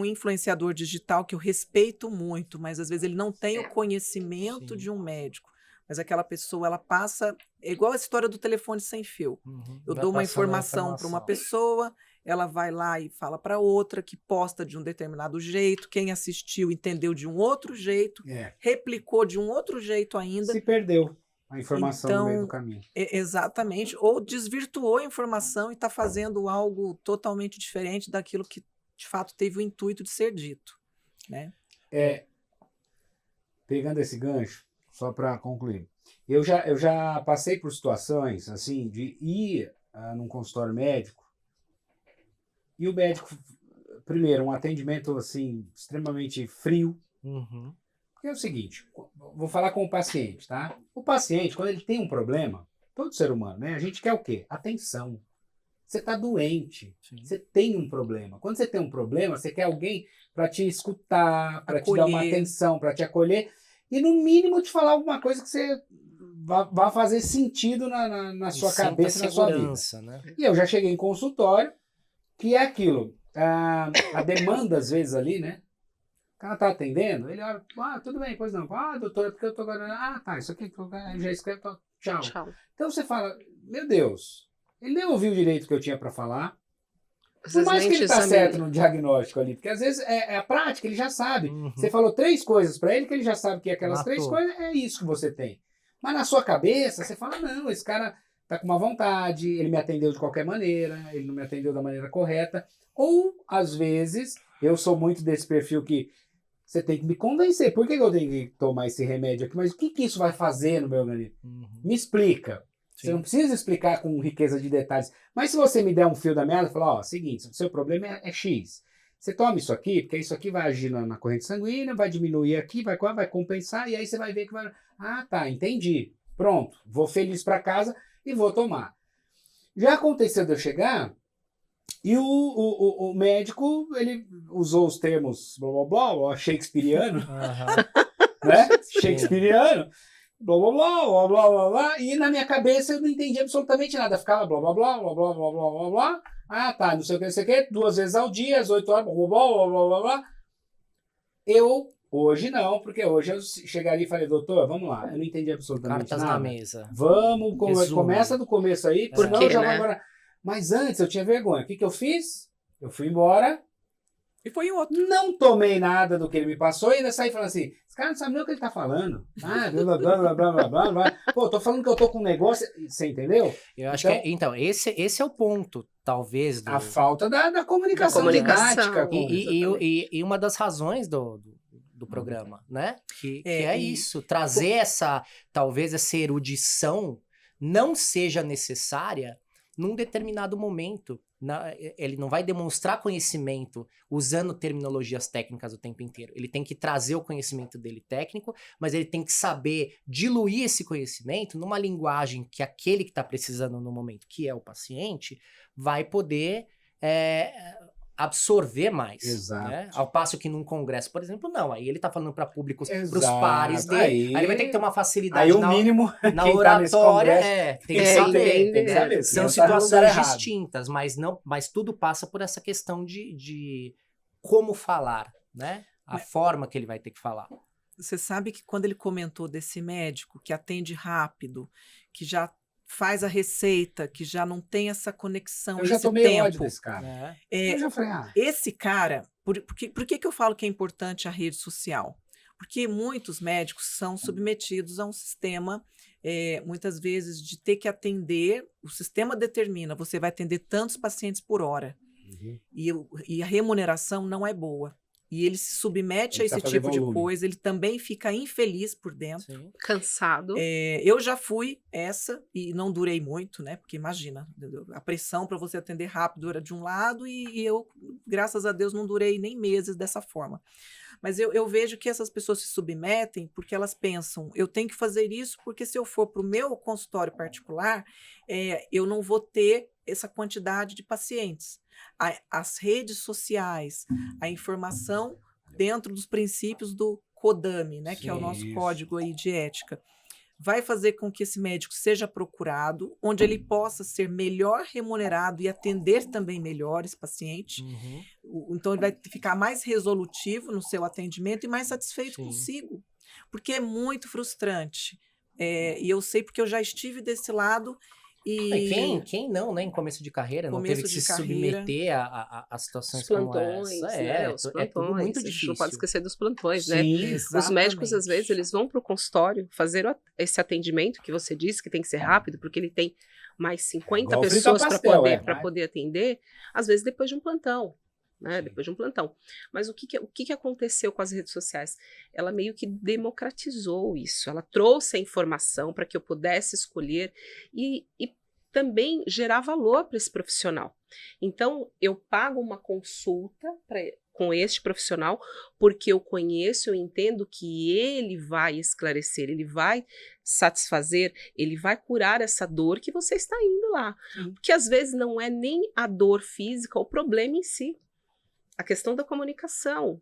influenciador digital que eu respeito muito, mas às vezes ele não tem o conhecimento de um médico. Mas aquela pessoa, ela passa... É igual a história do telefone sem fio. Eu dou uma informação para uma pessoa, ela vai lá e fala para outra, que posta de um determinado jeito, quem assistiu entendeu de um outro jeito, replicou de um outro jeito ainda. Se perdeu a informação no meio do caminho. Exatamente. Ou desvirtuou a informação e está fazendo algo totalmente diferente daquilo que, de fato, teve o intuito de ser dito, né? Pegando esse gancho, só para concluir, eu já passei por situações assim de ir num consultório médico e o médico, primeiro, um atendimento assim extremamente frio. Porque é o seguinte, vou falar com o paciente, tá? O paciente, quando ele tem um problema, todo ser humano, né? A gente quer o quê? Atenção. Você está doente, você tem um problema. Quando você tem um problema, você quer alguém para te escutar, para te dar uma atenção, para te acolher e, no mínimo, te falar alguma coisa que você vá fazer sentido na sua cabeça e na sua vida. Né? E eu já cheguei em consultório, que é aquilo, a demanda, às vezes, ali, né? O cara tá atendendo, ele olha, tudo bem, pois não. Doutor, é porque eu tô agora... tá, isso aqui, já escreve, tchau. Então você fala, meu Deus, ele nem ouviu direito o que eu tinha para falar. Por mais que ele tá certo no diagnóstico ali, porque às vezes é a prática, ele já sabe. Você falou 3 coisas para ele, que ele já sabe que aquelas 3 coisas é isso que você tem. Mas na sua cabeça, você fala, não, esse cara tá com uma vontade, ele me atendeu de qualquer maneira, ele não me atendeu da maneira correta. Ou, às vezes, eu sou muito desse perfil que você tem que me convencer. Por que eu tenho que tomar esse remédio aqui? Mas o que isso vai fazer no meu organismo? Me explica. Sim. Você não precisa explicar com riqueza de detalhes. Mas se você me der um fio da meada e falar, seguinte, o seu problema é X. Você toma isso aqui, porque isso aqui vai agir na corrente sanguínea, vai diminuir aqui, vai compensar, e aí você vai ver que vai... tá, entendi. Pronto, vou feliz para casa e vou tomar. Já aconteceu de eu chegar e o médico, ele usou os termos blá blá blá, shakespeariano, né? Shakespeariano, blá blá blá, blá blá blá, e na minha cabeça eu não entendi absolutamente nada. Ficava blá blá blá, blá blá blá blá blá blá, tá, não sei o que, 2 vezes ao dia, às 8 horas, blá blá blá blá blá blá. Hoje não, porque hoje eu chegaria e falei, doutor, vamos lá, eu não entendi absolutamente nada. Cartas na mesa. Vamos, começa do começo aí, porque senão eu já vou agora... Mas antes eu tinha vergonha. O que eu fiz? Eu fui embora. E foi em outro. Não tomei nada do que ele me passou e ainda saí falando assim, esse cara não sabe nem o que ele tá falando. Blá, blá, blá, blá, blá, blá, blá. Pô, tô falando que eu tô com um negócio, você entendeu? Eu acho que então esse é o ponto, talvez. A falta da comunicação didática. E uma das razões do programa, né? Que é isso, trazer talvez essa erudição não seja necessária num determinado momento. Ele não vai demonstrar conhecimento usando terminologias técnicas o tempo inteiro. Ele tem que trazer o conhecimento dele técnico, mas ele tem que saber diluir esse conhecimento numa linguagem que aquele que está precisando no momento, que é o paciente, vai poder absorver mais. Exato. Né? Ao passo que num congresso, por exemplo, não. Aí ele está falando para públicos, para os pares dele. Aí ele vai ter que ter uma facilidade aí o mínimo, na oratória. Tem que saber. Tem que saber. São situações distintas, mas tudo passa por essa questão de como falar, né? A forma que ele vai ter que falar. Você sabe que quando ele comentou desse médico que atende rápido, que já faz a receita, que já não tem essa conexão, eu já tomei ódio desse cara. Eu já falei, esse cara, por que eu falo que é importante a rede social? Porque muitos médicos são submetidos a um sistema, muitas vezes, de ter que atender, o sistema determina, você vai atender tantos pacientes por hora, e a remuneração não é boa. e ele se submete Ele a esse precisa fazer tipo de volume. coisa, ele também fica infeliz por dentro. Sim. Cansado. Eu já fui essa e não durei muito, né? Porque imagina, a pressão para você atender rápido era de um lado e eu, graças a Deus, não durei nem meses dessa forma. Mas eu vejo que essas pessoas se submetem porque elas pensam, eu tenho que fazer isso porque se eu for para o meu consultório particular, eu não vou ter essa quantidade de pacientes. As redes sociais, a informação dentro dos princípios do CODAME, né, que é o nosso Isso. código aí de ética, vai fazer com que esse médico seja procurado, onde ele possa ser melhor remunerado e atender também melhor esse paciente. Então, ele vai ficar mais resolutivo no seu atendimento e mais satisfeito Sim. consigo, porque é muito frustrante. E eu sei porque eu já estive desse lado Quem não, né, em começo de carreira, não teve que Começo de se carreira. submeter a situações Os como plantões, essa. né? Os É tudo muito plantões. A gente difícil. não pode esquecer dos plantões, né? Sim. Os médicos, às vezes, Exatamente. eles vão para o consultório fazer esse atendimento que você disse que tem que ser rápido, porque ele tem mais 50 Igual fritar pessoas para pastel, poder, vai. poder atender, às vezes depois de um plantão. Né, Sim. depois de um plantão. Mas o que aconteceu com as redes sociais? Ela meio que democratizou isso, ela trouxe a informação para que eu pudesse escolher e também gerar valor para esse profissional. Então, eu pago uma consulta com este profissional porque eu conheço, eu entendo que ele vai esclarecer, ele vai satisfazer, ele vai curar essa dor que você está indo lá. Sim. Porque às vezes não é nem a dor física, o problema em si. A questão da comunicação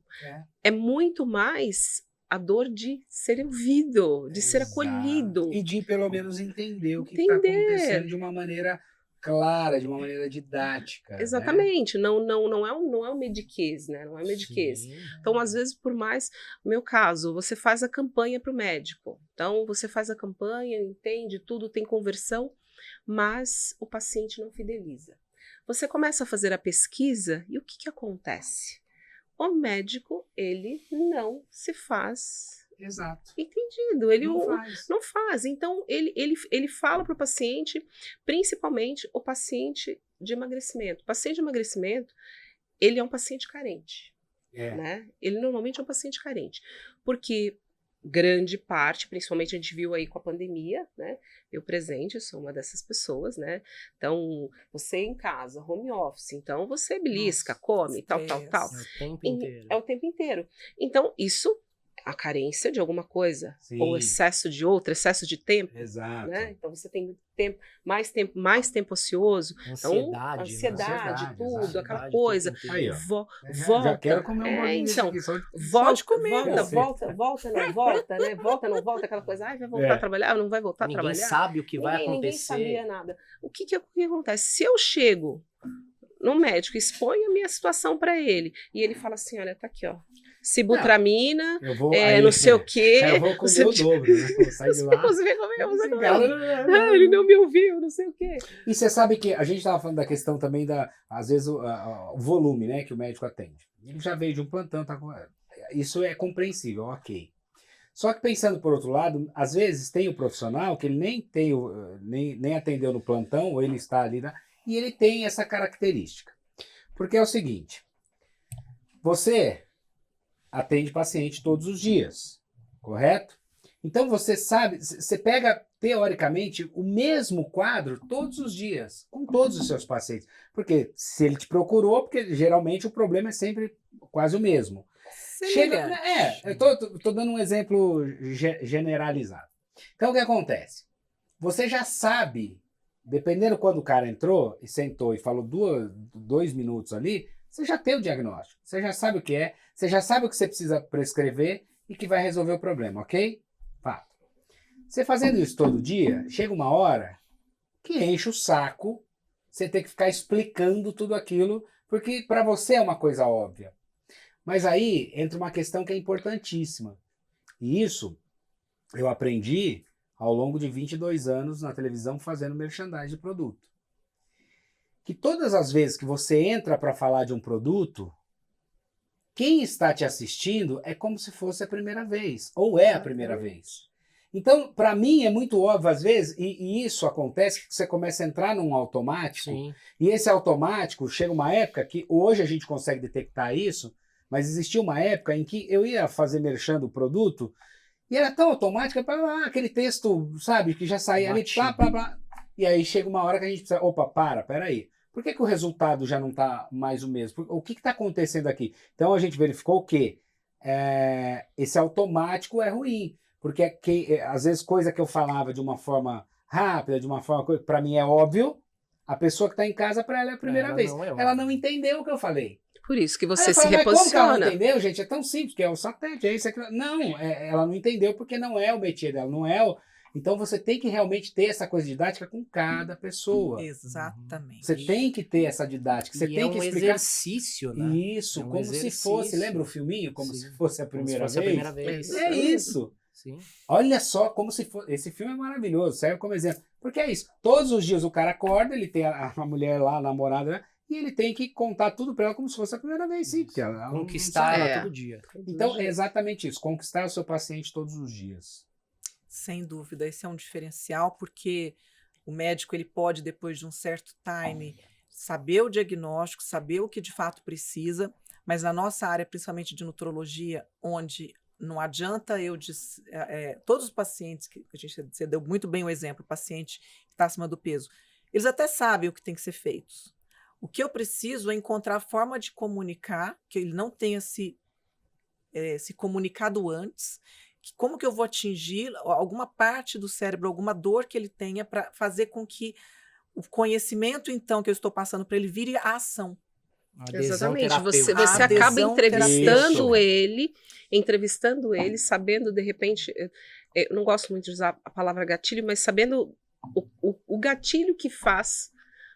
é muito mais a dor de ser ouvido, de ser Exato. acolhido. E de pelo menos entender o que está acontecendo de uma maneira clara, de uma maneira didática. Exatamente, né? não é um mediquês, né? Não é um mediquês. Sim. Então, às vezes, por mais, no meu caso, você faz a campanha para o médico. Então, você faz a campanha, entende tudo, tem conversão, mas o paciente não fideliza. Você começa a fazer a pesquisa e o que acontece? O médico, ele não se faz Exato. entendido, ele Não faz. não faz. Então, ele fala para o paciente, principalmente o paciente de emagrecimento. O paciente de emagrecimento, ele é um paciente carente. Né? Ele normalmente é um paciente carente. Porque grande parte, principalmente a gente viu aí com a pandemia, né? Eu presente, sou uma dessas pessoas, né? Então, você em casa, home office, então você belisca, come, tal. É o tempo inteiro. É o tempo inteiro. Então, isso, a carência de alguma coisa, Sim. ou excesso de outra, excesso de tempo, Exato. né? Então, você tem mais tempo ocioso. Ansiedade, Ansiedade, tudo, exato. aquela coisa. Aí, ó. Volta. Já quero comer um bolinho desse então, aqui. Só Pode comer, volta, não volta, né? Volta, não volta, aquela coisa. Ai, vai voltar a trabalhar, não vai voltar a Ninguém trabalhar. sabe o que vai Ninguém acontecer. sabia nada. O que acontece? Se eu chego no médico, exponho a minha situação para ele, e ele fala assim, olha, tá aqui, ó. Sibutramina, eu vou, não sei o quê. Eu vou comer o dobro, né? Vou sair de lá. Você comeu. Ele não me ouviu, não sei o quê. E você sabe que a gente estava falando da questão também às vezes, o volume, né, que o médico atende. Ele já veio de um plantão, isso é compreensível, ok. Só que pensando por outro lado, às vezes tem o profissional que ele nem atendeu no plantão, ou ele está ali, e ele tem essa característica. Porque é o seguinte, você atende paciente todos os dias, correto? Então você sabe, você pega teoricamente o mesmo quadro todos os dias, com todos os seus pacientes. Porque se ele te procurou, porque geralmente o problema é sempre quase o mesmo. Eu tô dando um exemplo generalizado. Então o que acontece? Você já sabe, dependendo quando o cara entrou e sentou e falou 2 minutos ali, você já tem o diagnóstico, você já sabe o que é, você já sabe o que você precisa prescrever e que vai resolver o problema, ok? Fato. Você fazendo isso todo dia, chega uma hora que enche o saco você ter que ficar explicando tudo aquilo, porque para você é uma coisa óbvia. Mas aí entra uma questão que é importantíssima. E isso eu aprendi ao longo de 22 anos na televisão fazendo merchandising de produto. Que todas as vezes que você entra para falar de um produto, quem está te assistindo é como se fosse a primeira vez, ou é a primeira vez. Então, para mim, é muito óbvio às vezes, e isso acontece que você começa a entrar num automático, Sim. e esse automático chega uma época que hoje a gente consegue detectar isso, mas existia uma época em que eu ia fazer merchan do produto e era tão automático, aquele texto, sabe, que já saía ali, plá, plá, plá. E aí chega uma hora que a gente precisa, opa, peraí. Por que o resultado já não está mais o mesmo? O que está acontecendo aqui? Então a gente verificou que esse automático é ruim, porque às vezes coisa que eu falava de uma forma rápida, de uma forma que para mim é óbvio, a pessoa que está em casa, para ela é a primeira vez. Ela não entendeu o que eu falei. Por isso que você Aí eu se falo, mas como que ela não reposiciona. entendeu, gente? É tão simples, que é o satélite, é isso, é aquilo. Não, ela não entendeu porque não é o métier dela, não é o... Então você tem que realmente ter essa coisa didática com cada pessoa. Exatamente. Você tem que ter essa didática, você tem que explicar. Exercício, né? Isso, como se fosse, lembra o filminho? Como se fosse a primeira vez? É isso. Sim. Olha só como se fosse. Esse filme é maravilhoso, serve como exemplo. Porque é isso. Todos os dias o cara acorda, ele tem a mulher lá, a namorada, né? E ele tem que contar tudo para ela como se fosse a primeira vez, sim. Porque ela conquistar ela todo dia. Então, é exatamente isso. Conquistar o seu paciente todos os dias. Sem dúvida, esse é um diferencial, porque o médico ele pode, depois de um certo time, saber o diagnóstico, saber o que de fato precisa, mas na nossa área, principalmente de nutrologia, onde não adianta todos os pacientes, que você deu muito bem o exemplo, o paciente que está acima do peso, eles até sabem o que tem que ser feito. O que eu preciso é encontrar a forma de comunicar, que ele não tenha se comunicado antes, como que eu vou atingir alguma parte do cérebro, alguma dor que ele tenha, para fazer com que o conhecimento, então, que eu estou passando para ele vire a ação. Exatamente. Você acaba entrevistando ele, sabendo, de repente, eu não gosto muito de usar a palavra gatilho, mas sabendo o gatilho que faz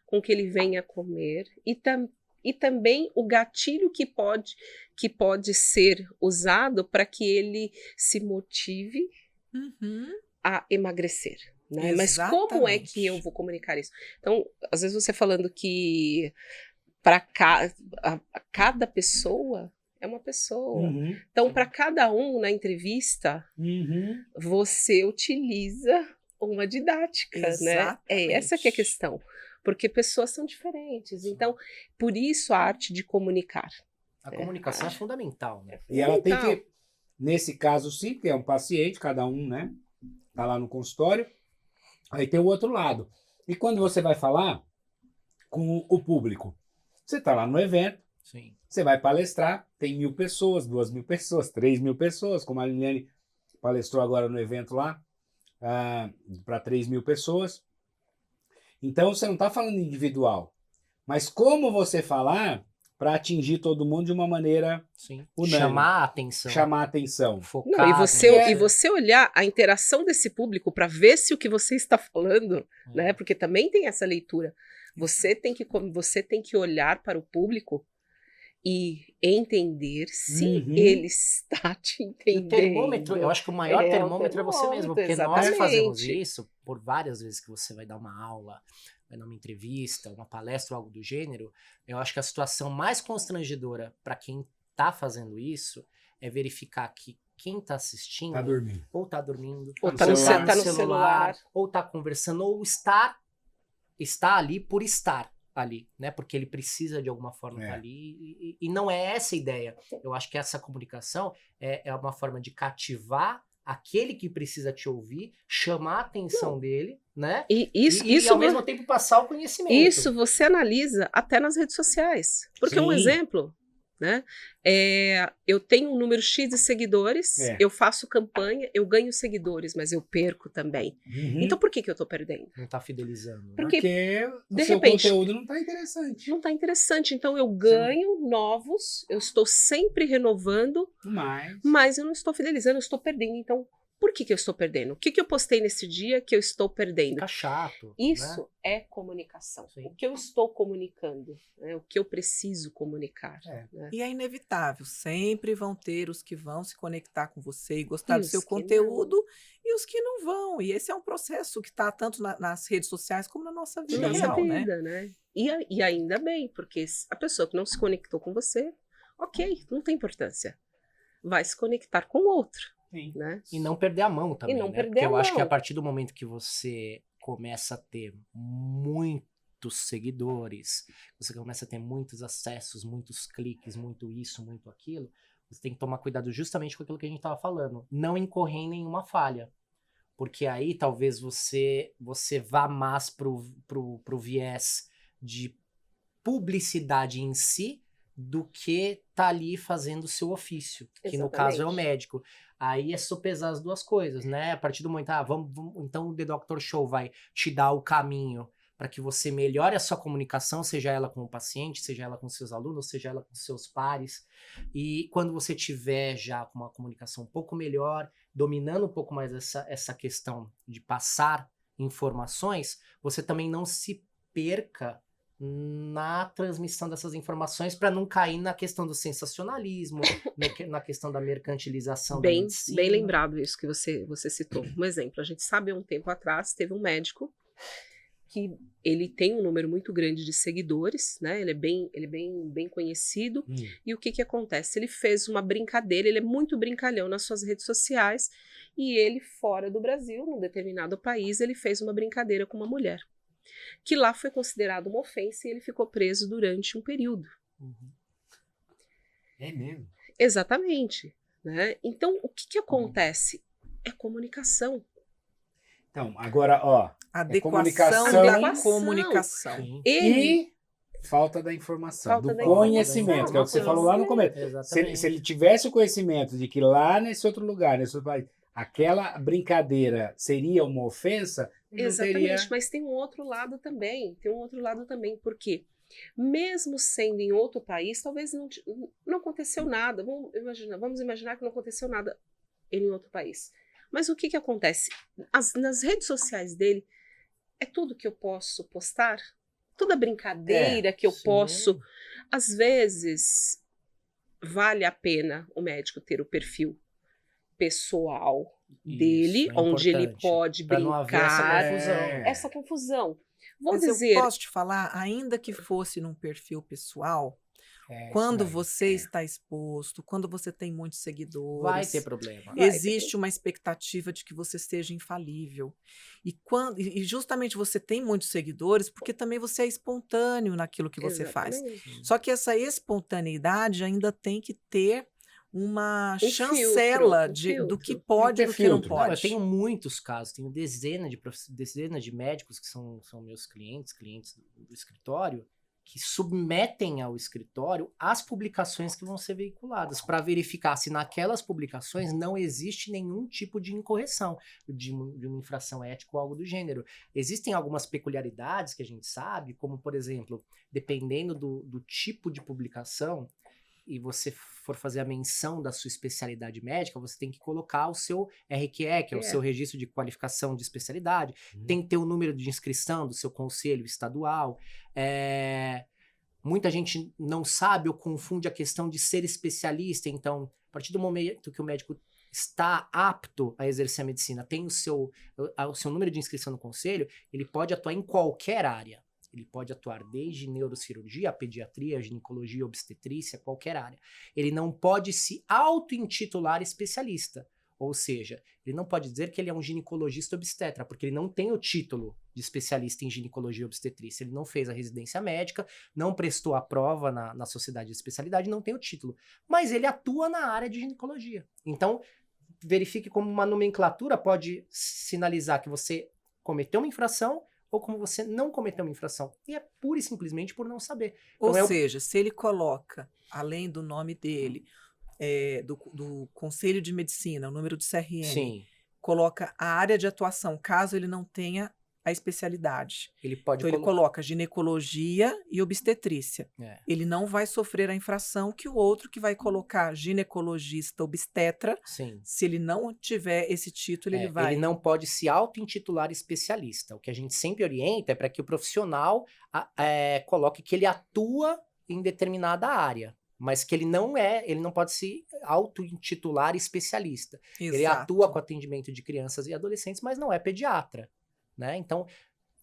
com que ele venha comer e também o gatilho que pode ser usado para que ele se motive a emagrecer. Né? Mas como é que eu vou comunicar isso? Então, às vezes você falando que para cada pessoa é uma pessoa. Então, para cada um na entrevista, você utiliza uma didática. Né? Essa que é a questão. Porque pessoas são diferentes. Então, por isso a arte de comunicar. A comunicação é fundamental, né? E ela tem que, nesse caso sim, porque é um paciente, cada um, né? Tá lá no consultório. Aí tem o outro lado. E quando você vai falar com o público, você tá lá no evento, sim. Você vai palestrar, tem 1.000 pessoas, 2.000 pessoas, 3.000 pessoas, como a Liliane palestrou agora no evento lá, para 3.000 pessoas. Então, você não está falando individual, mas como você falar para atingir todo mundo de uma maneira unânime. Chamar a atenção. Focar. E você olhar a interação desse público para ver se o que você está falando, né? Porque também tem essa leitura. Você tem que olhar para o público e entender se ele está te entendendo. O termômetro, eu acho que o maior termômetro é você mesmo, porque nós fazemos isso por várias vezes que você vai dar uma aula, vai dar uma entrevista, uma palestra ou algo do gênero. Eu acho que a situação mais constrangedora para quem está fazendo isso é verificar que quem está assistindo ou está dormindo, ou está no celular, ou está conversando, ou está ali por estar ali, né? Porque ele precisa de alguma forma estar ali e não é essa a ideia. Eu acho que essa comunicação é uma forma de cativar aquele que precisa te ouvir, chamar a atenção dele, né? E ao mesmo tempo passar o conhecimento. Isso você analisa até nas redes sociais. Porque um exemplo, né? Eu tenho um número X de seguidores, eu faço campanha, eu ganho seguidores, mas eu perco também. Então por que eu tô perdendo? Não tá fidelizando. Né? Porque o seu conteúdo não tá interessante. Não tá interessante. Então eu ganho novos, eu estou sempre renovando, mas eu não estou fidelizando, eu estou perdendo. Então, por que eu estou perdendo? O que eu postei nesse dia que eu estou perdendo? Fica chato. Isso, né? É comunicação. Sim. O que eu estou comunicando, né? O que eu preciso comunicar. Né? E é inevitável, sempre vão ter os que vão se conectar com você e gostar do seu conteúdo e os que não vão. E esse é um processo que está tanto nas redes sociais como na nossa vida real, né? E ainda bem, porque a pessoa que não se conectou com você, ok, não tem importância. Vai se conectar com outro. Né? E não perder a mão também, né? Porque eu acho que a partir do momento que você começa a ter muito muitos seguidores, você começa a ter muitos acessos, muitos cliques, muito isso, muito aquilo, você tem que tomar cuidado justamente com aquilo que a gente estava falando. Não incorrer em nenhuma falha. Porque aí talvez você vá mais pro viés de publicidade em si do que tá ali fazendo o seu ofício, que no caso é o médico. Aí é sopesar as duas coisas, né? A partir do momento, então o The Doctor Show vai te dar o caminho para que você melhore a sua comunicação, seja ela com o paciente, seja ela com seus alunos, seja ela com seus pares. E quando você tiver já com uma comunicação um pouco melhor, dominando um pouco mais essa questão de passar informações, você também não se perca na transmissão dessas informações para não cair na questão do sensacionalismo, na questão da mercantilização da medicina. Bem lembrado isso que você citou. Um exemplo, a gente sabe há um tempo atrás, teve um médico que ele tem um número muito grande de seguidores, né? Ele é bem conhecido. E o que acontece? Ele fez uma brincadeira, ele é muito brincalhão nas suas redes sociais, e ele, fora do Brasil, num determinado país, ele fez uma brincadeira com uma mulher, que lá foi considerado uma ofensa, e ele ficou preso durante um período. É mesmo? Exatamente. Né? Então, o que acontece? É comunicação. Então, agora, ó, Adequação da comunicação. E falta da informação, do conhecimento, que é o que você falou lá no começo. Se ele tivesse o conhecimento de que lá nesse outro lugar, nesse outro país, aquela brincadeira seria uma ofensa, exatamente, mas tem um outro lado também, porque mesmo sendo em outro país, talvez não aconteceu nada, vamos imaginar que não aconteceu nada em outro país. Mas o que acontece? Nas redes sociais dele, é tudo que eu posso postar, toda brincadeira que eu posso. Às vezes, vale a pena o médico ter o perfil pessoal dele, onde ele pode brincar. Essa confusão. Vou dizer, eu posso te falar, ainda que fosse num perfil pessoal, quando você está exposto, quando você tem muitos seguidores, vai ter problema. Existe uma expectativa de que você seja infalível. E justamente você tem muitos seguidores porque também você é espontâneo naquilo que você faz. Só que essa espontaneidade ainda tem que ter uma chancela do que pode e do que não pode. Eu tenho muitos casos, tenho dezenas de médicos que são meus clientes do escritório, que submetem ao escritório as publicações que vão ser veiculadas, para verificar se naquelas publicações não existe nenhum tipo de incorreção, de uma infração ética ou algo do gênero. Existem algumas peculiaridades que a gente sabe, como, por exemplo, dependendo do tipo de publicação, e você for fazer a menção da sua especialidade médica, você tem que colocar o seu RQE, que é o seu registro de qualificação de especialidade, tem que ter o número de inscrição do seu conselho estadual. Muita gente não sabe ou confunde a questão de ser especialista, então, a partir do momento que o médico está apto a exercer a medicina, tem o seu número de inscrição no conselho, ele pode atuar em qualquer área. Ele pode atuar desde neurocirurgia, pediatria, ginecologia, obstetrícia, qualquer área. Ele não pode se auto-intitular especialista. Ou seja, ele não pode dizer que ele é um ginecologista obstetra, porque ele não tem o título de especialista em ginecologia e obstetrícia. Ele não fez a residência médica, não prestou a prova na sociedade de especialidade, não tem o título. Mas ele atua na área de ginecologia. Então, verifique como uma nomenclatura pode sinalizar que você cometeu uma infração ou como você não cometeu uma infração. E é pura e simplesmente por não saber. Ou seja, se ele coloca, além do nome dele, do Conselho de Medicina, o número do CRM, coloca a área de atuação, caso ele não tenha a especialidade. Ele pode ele coloca ginecologia e obstetrícia. Ele não vai sofrer a infração que o outro que vai colocar ginecologista obstetra, se ele não tiver esse título, ele vai... Ele não pode se auto-intitular especialista. O que a gente sempre orienta é para que o profissional coloque que ele atua em determinada área, mas que ele não pode se auto-intitular especialista. Exato. Ele atua com atendimento de crianças e adolescentes, mas não é pediatra. Né? Então,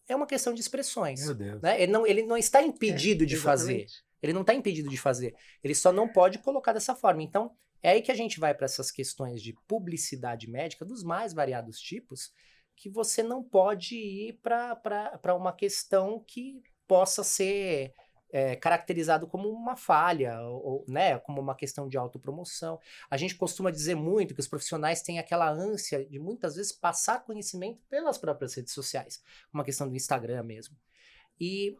é uma questão de expressões. Meu Deus. Né? Ele não está impedido de fazer. Ele não está impedido de fazer. Ele só não pode colocar dessa forma. Então, é aí que a gente vai para essas questões de publicidade médica dos mais variados tipos, que você não pode ir para uma questão que possa ser caracterizado como uma falha, ou, né, como uma questão de autopromoção. A gente costuma dizer muito que os profissionais têm aquela ânsia de muitas vezes passar conhecimento pelas próprias redes sociais, uma questão do Instagram mesmo. E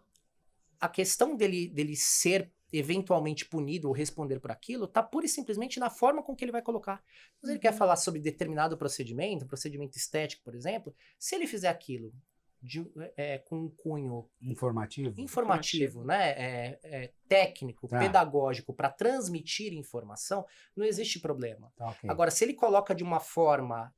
a questão dele ser eventualmente punido ou responder por aquilo está pura e simplesmente na forma com que ele vai colocar. Se ele quer falar sobre determinado procedimento, procedimento estético, por exemplo, se ele fizer aquilo com um cunho informativo, né? Técnico, pedagógico, para transmitir informação, não existe problema. Okay. Agora, se ele coloca de uma forma...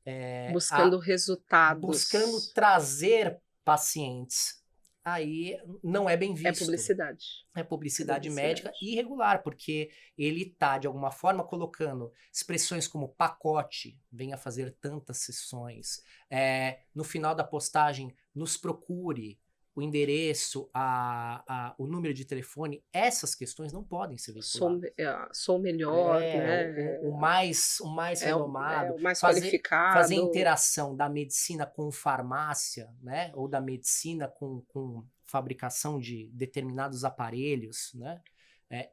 buscando resultados. Buscando trazer pacientes, aí não é bem visto. É publicidade. É publicidade médica irregular, porque ele está, de alguma forma, colocando expressões como pacote, venha fazer tantas sessões, no final da postagem, nos procure, o endereço, o número de telefone, essas questões não podem ser veiculadas. Sou melhor, né? O mais renomado, o mais qualificado. Fazer interação da medicina com farmácia, né? Ou da medicina com fabricação de determinados aparelhos, né?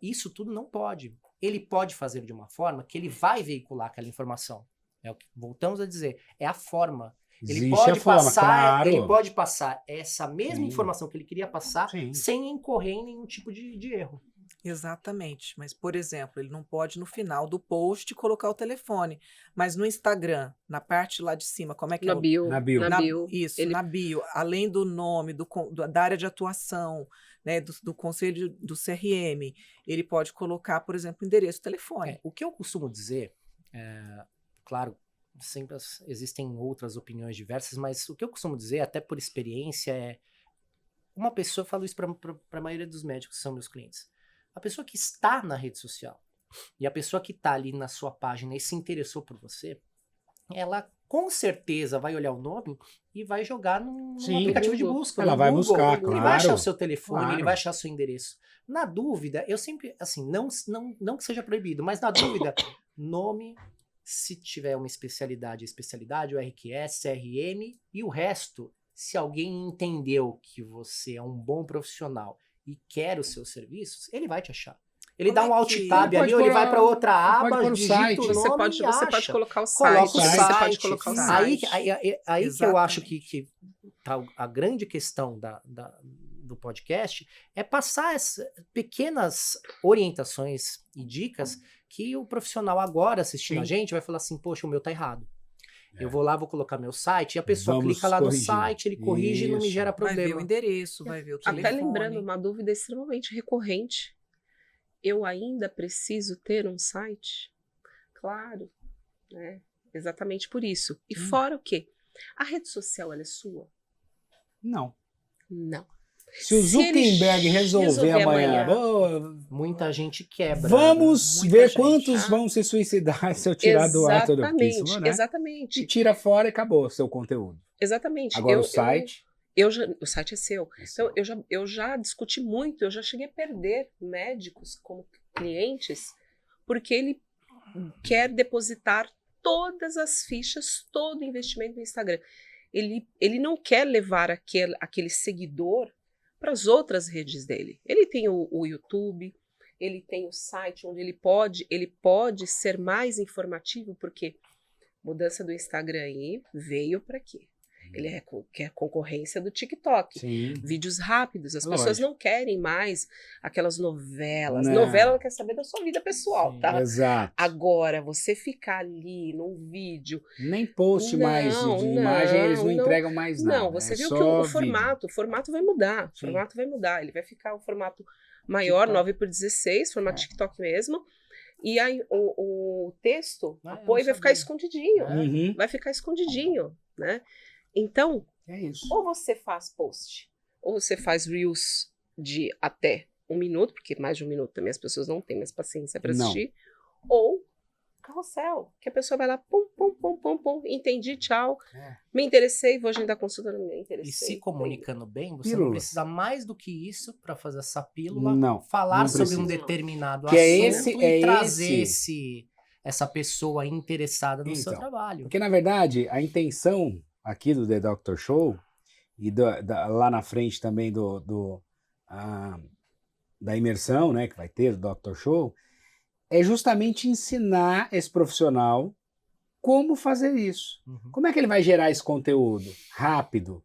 Isso tudo não pode. Ele pode fazer de uma forma que ele vai veicular aquela informação. É o que voltamos a dizer, é a forma. Ele pode passar essa mesma informação que ele queria passar sem incorrer em nenhum tipo de erro. Exatamente, mas por exemplo, ele não pode no final do post colocar o telefone, mas no Instagram, na parte lá de cima, como é que na bio. Na bio. Isso, na bio, além do nome, da área de atuação, né, do conselho do CRM, ele pode colocar, por exemplo, endereço, telefone. O que eu costumo dizer, claro, sempre existem outras opiniões diversas, mas o que eu costumo dizer, até por experiência, uma pessoa, eu falo isso para a maioria dos médicos que são meus clientes, a pessoa que está na rede social e a pessoa que está ali na sua página e se interessou por você, ela com certeza vai olhar o nome e vai jogar num aplicativo de busca. Ela vai buscar, claro. Ele vai achar o seu telefone, ele vai achar o seu endereço. Na dúvida, eu sempre, assim, não que seja proibido, mas na dúvida, nome, se tiver uma especialidade, o RQS, CRM e o resto, se alguém entendeu que você é um bom profissional e quer os seus serviços, ele vai te achar. Ele dá um alt tab ali, ou ele vai para outra aba, digita o nome você pode colocar o site. Você pode colocar o site. Aí que eu acho que tá a grande questão do podcast é passar essas pequenas orientações e dicas que o profissional agora assistindo a gente vai falar assim, poxa, o meu tá errado. Eu vou lá, vou colocar meu site, e a pessoa clica lá no site, ele corrige e não me gera problema. Vai ver o endereço, vai ver o telefone. Até lembrando, uma dúvida extremamente recorrente. Eu ainda preciso ter um site? Claro, né? Exatamente por isso. E fora o quê? A rede social, ela é sua? Não. Não. Se o Zuckerberg resolver amanhã, muita gente quebra. Vamos ver quantos vão se suicidar se eu tirar do ar todo isso, né? Exatamente. E tira fora e acabou o seu conteúdo. Exatamente. Agora o site... o site é seu. Então, eu já discuti muito, eu já cheguei a perder médicos como clientes, porque ele quer depositar todas as fichas, todo o investimento no Instagram. Ele não quer levar aquele seguidor para as outras redes dele. Ele tem o YouTube, ele tem o site onde ele pode ser mais informativo, porque mudança do Instagram aí veio para quê? Ele quer concorrência do TikTok. Sim. Vídeos rápidos. As pessoas não querem mais aquelas novelas. Novela ela quer saber da sua vida pessoal, tá? Exato. Agora, você ficar ali num vídeo... Nem post mais de imagem, eles não entregam mais nada. Não, você viu que o formato vai mudar. O formato vai mudar. Ele vai ficar um formato maior, 9:16, formato TikTok mesmo. E aí o texto, apoio, vai ficar escondidinho. Vai ficar escondidinho, né? Então, ou você faz post, ou você faz reels de até 1 minuto, porque mais de 1 minuto também as pessoas não têm mais paciência para assistir, ou carrossel, que a pessoa vai lá, pum, pum, pum, pum, pum, entendi, tchau, me interessei, vou agendar consulta, não me interessei. E se comunicando bem, você não precisa mais do que isso para fazer essa pílula, não falar sobre um determinado assunto e trazer essa pessoa interessada no seu trabalho. Porque, na verdade, a intenção aqui do The Doctor Show e lá na frente também da imersão, né, que vai ter do Dr. Show, é justamente ensinar esse profissional como fazer isso. Como é que ele vai gerar esse conteúdo rápido,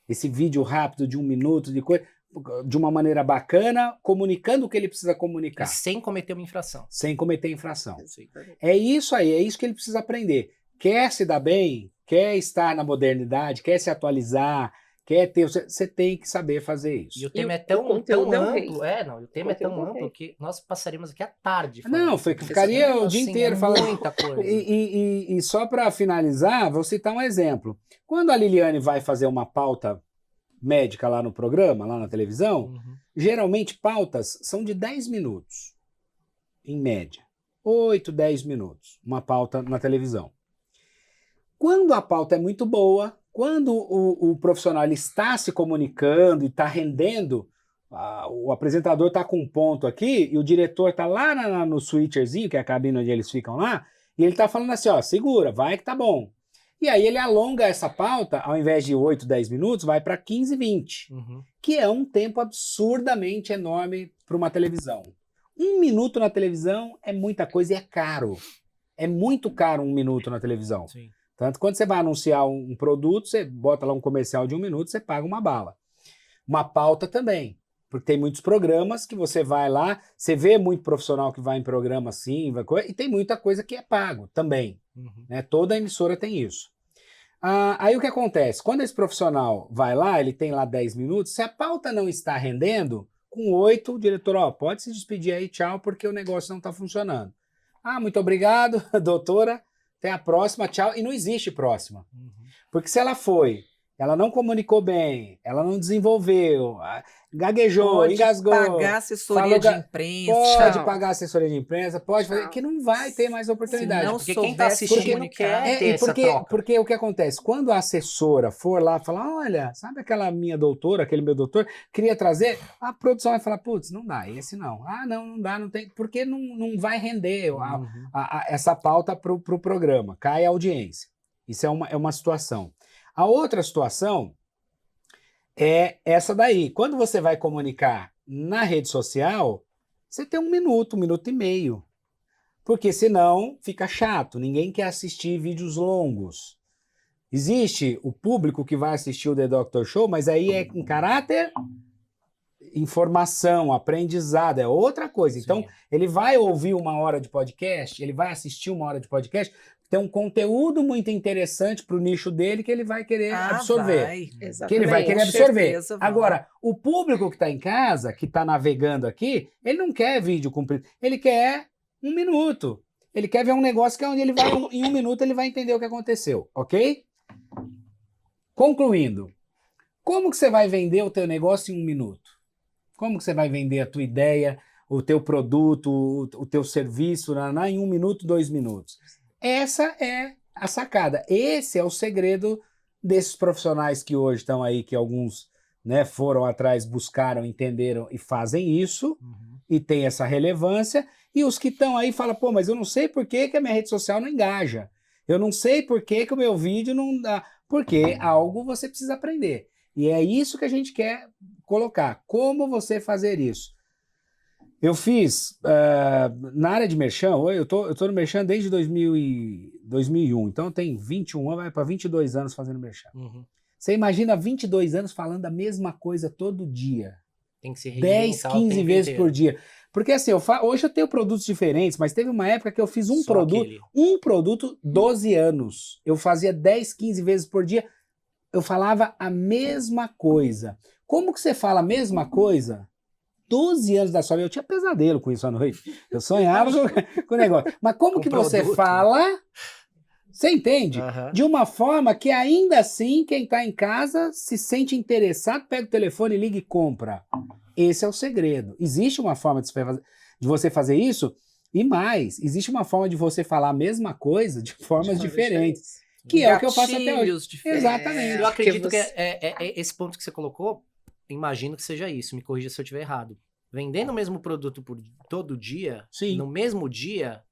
esse vídeo rápido de 1 minuto, de uma maneira bacana, comunicando o que ele precisa comunicar. E sem cometer uma infração. Sem cometer infração. É isso aí, é isso que ele precisa aprender. Quer se dar bem, quer estar na modernidade, quer se atualizar, você tem que saber fazer isso. E o tema é tão amplo, o tema é tão amplo que nós passaríamos aqui à tarde. Ficaria o dia inteiro falando. Muita coisa. E só para finalizar, vou citar um exemplo. Quando a Liliane vai fazer uma pauta médica lá no programa, lá na televisão, geralmente pautas são de 10 minutos, em média. 8, 10 minutos, uma pauta na televisão. Quando a pauta é muito boa, quando o profissional ele está se comunicando e está rendendo, o apresentador está com um ponto aqui e o diretor está lá no switcherzinho, que é a cabine onde eles ficam lá, e ele está falando assim, ó, segura, vai que tá bom. E aí ele alonga essa pauta, ao invés de 8, 10 minutos, vai para 15, 20, que é um tempo absurdamente enorme para uma televisão. 1 minuto na televisão é muita coisa e é caro. É muito caro 1 minuto na televisão. Sim. Tanto quando você vai anunciar um produto, você bota lá um comercial de 1 minuto, você paga uma bala. Uma pauta também, porque tem muitos programas que você vai lá, você vê muito profissional que vai em programa assim, e tem muita coisa que é pago também. Né? Toda emissora tem isso. Aí o que acontece? Quando esse profissional vai lá, ele tem lá 10 minutos, se a pauta não está rendendo, com 8, o diretor, pode se despedir aí, tchau, porque o negócio não está funcionando. Muito obrigado, doutora. Até a próxima, tchau. E não existe próxima. Porque se ela foi, ela não comunicou bem, ela não desenvolveu, gaguejou, engasgou. Pode pagar assessoria de imprensa. Pode pagar assessoria de imprensa, pode fazer, que não vai ter mais oportunidade. Porque quem está assistindo não quer ter essa troca. Porque o que acontece? Quando a assessora for lá falar, olha, sabe aquela minha doutora, aquele meu doutor, queria trazer, a produção vai falar, putz, não dá, esse não. Não dá, não tem, porque não vai render essa pauta para o programa, cai a audiência. Isso é uma situação. A outra situação é essa daí. Quando você vai comunicar na rede social, você tem 1 minuto, 1 minuto e meio. Porque senão fica chato, ninguém quer assistir vídeos longos. Existe o público que vai assistir o The Dr. Show, mas aí é em caráter informação, aprendizado, é outra coisa. Então, ele vai ouvir 1 hora de podcast, ele vai assistir 1 hora de podcast, tem um conteúdo muito interessante para o nicho dele que ele vai querer absorver. Que ele vai querer absorver. Agora, o público que está em casa, que está navegando aqui, ele não quer vídeo comprido, ele quer 1 minuto. Ele quer ver um negócio que é onde ele vai, em 1 minuto, ele vai entender o que aconteceu, ok? Concluindo, como que você vai vender o teu negócio em 1 minuto? Como que você vai vender a tua ideia, o teu produto, o teu serviço em 1 minuto, 2 minutos? Essa é a sacada. Esse é o segredo desses profissionais que hoje estão aí, que alguns foram atrás, buscaram, entenderam e fazem isso, e tem essa relevância, e os que estão aí falam, mas eu não sei por que a minha rede social não engaja, eu não sei por que o meu vídeo não dá, porque algo você precisa aprender. E é isso que a gente quer colocar, como você fazer isso. Eu fiz, na área de merchan, eu tô no merchan desde 2001, então tem 21 anos, vai para 22 anos fazendo merchan. Você imagina 22 anos falando a mesma coisa todo dia. Tem que se 10, 15 vezes por dia. Porque assim, hoje eu tenho produtos diferentes, mas teve uma época que eu fiz um produto 12 anos. Eu fazia 10, 15 vezes por dia, eu falava a mesma coisa. Como que você fala a mesma coisa? 12 anos da sua vida, eu tinha pesadelo com isso à noite. Eu sonhava com o negócio. Mas como que você fala, você entende? De uma forma que ainda assim, quem está em casa se sente interessado, pega o telefone, liga e compra. Esse é o segredo. Existe uma forma de você fazer isso, e mais, existe uma forma de você falar a mesma coisa de formas diferentes. Que é o que eu faço até hoje. Exatamente. Eu acredito que esse ponto que você colocou, imagino que seja isso, me corrija se eu estiver errado. Vendendo o mesmo produto por todo dia, no mesmo dia,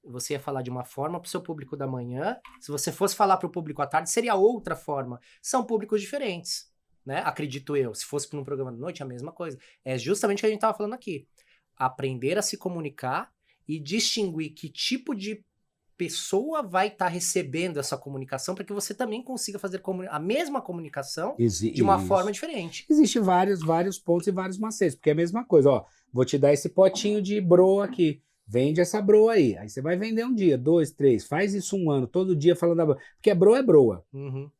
você ia falar de uma forma para o seu público da manhã. Se você fosse falar para o público à tarde, seria outra forma. São públicos diferentes. né? Acredito eu. Se fosse para um programa de noite, a mesma coisa. É justamente o que a gente estava falando aqui. Aprender a se comunicar e distinguir que tipo de pessoa vai estar recebendo essa comunicação para que você também consiga fazer a mesma comunicação de uma forma diferente. Existem vários pontos e vários macetes, porque é a mesma coisa, ó, vou te dar esse potinho de broa aqui, vende essa broa aí você vai vender um dia, 2, 3, faz isso um ano, todo dia falando da broa, porque a broa é broa. Uhum.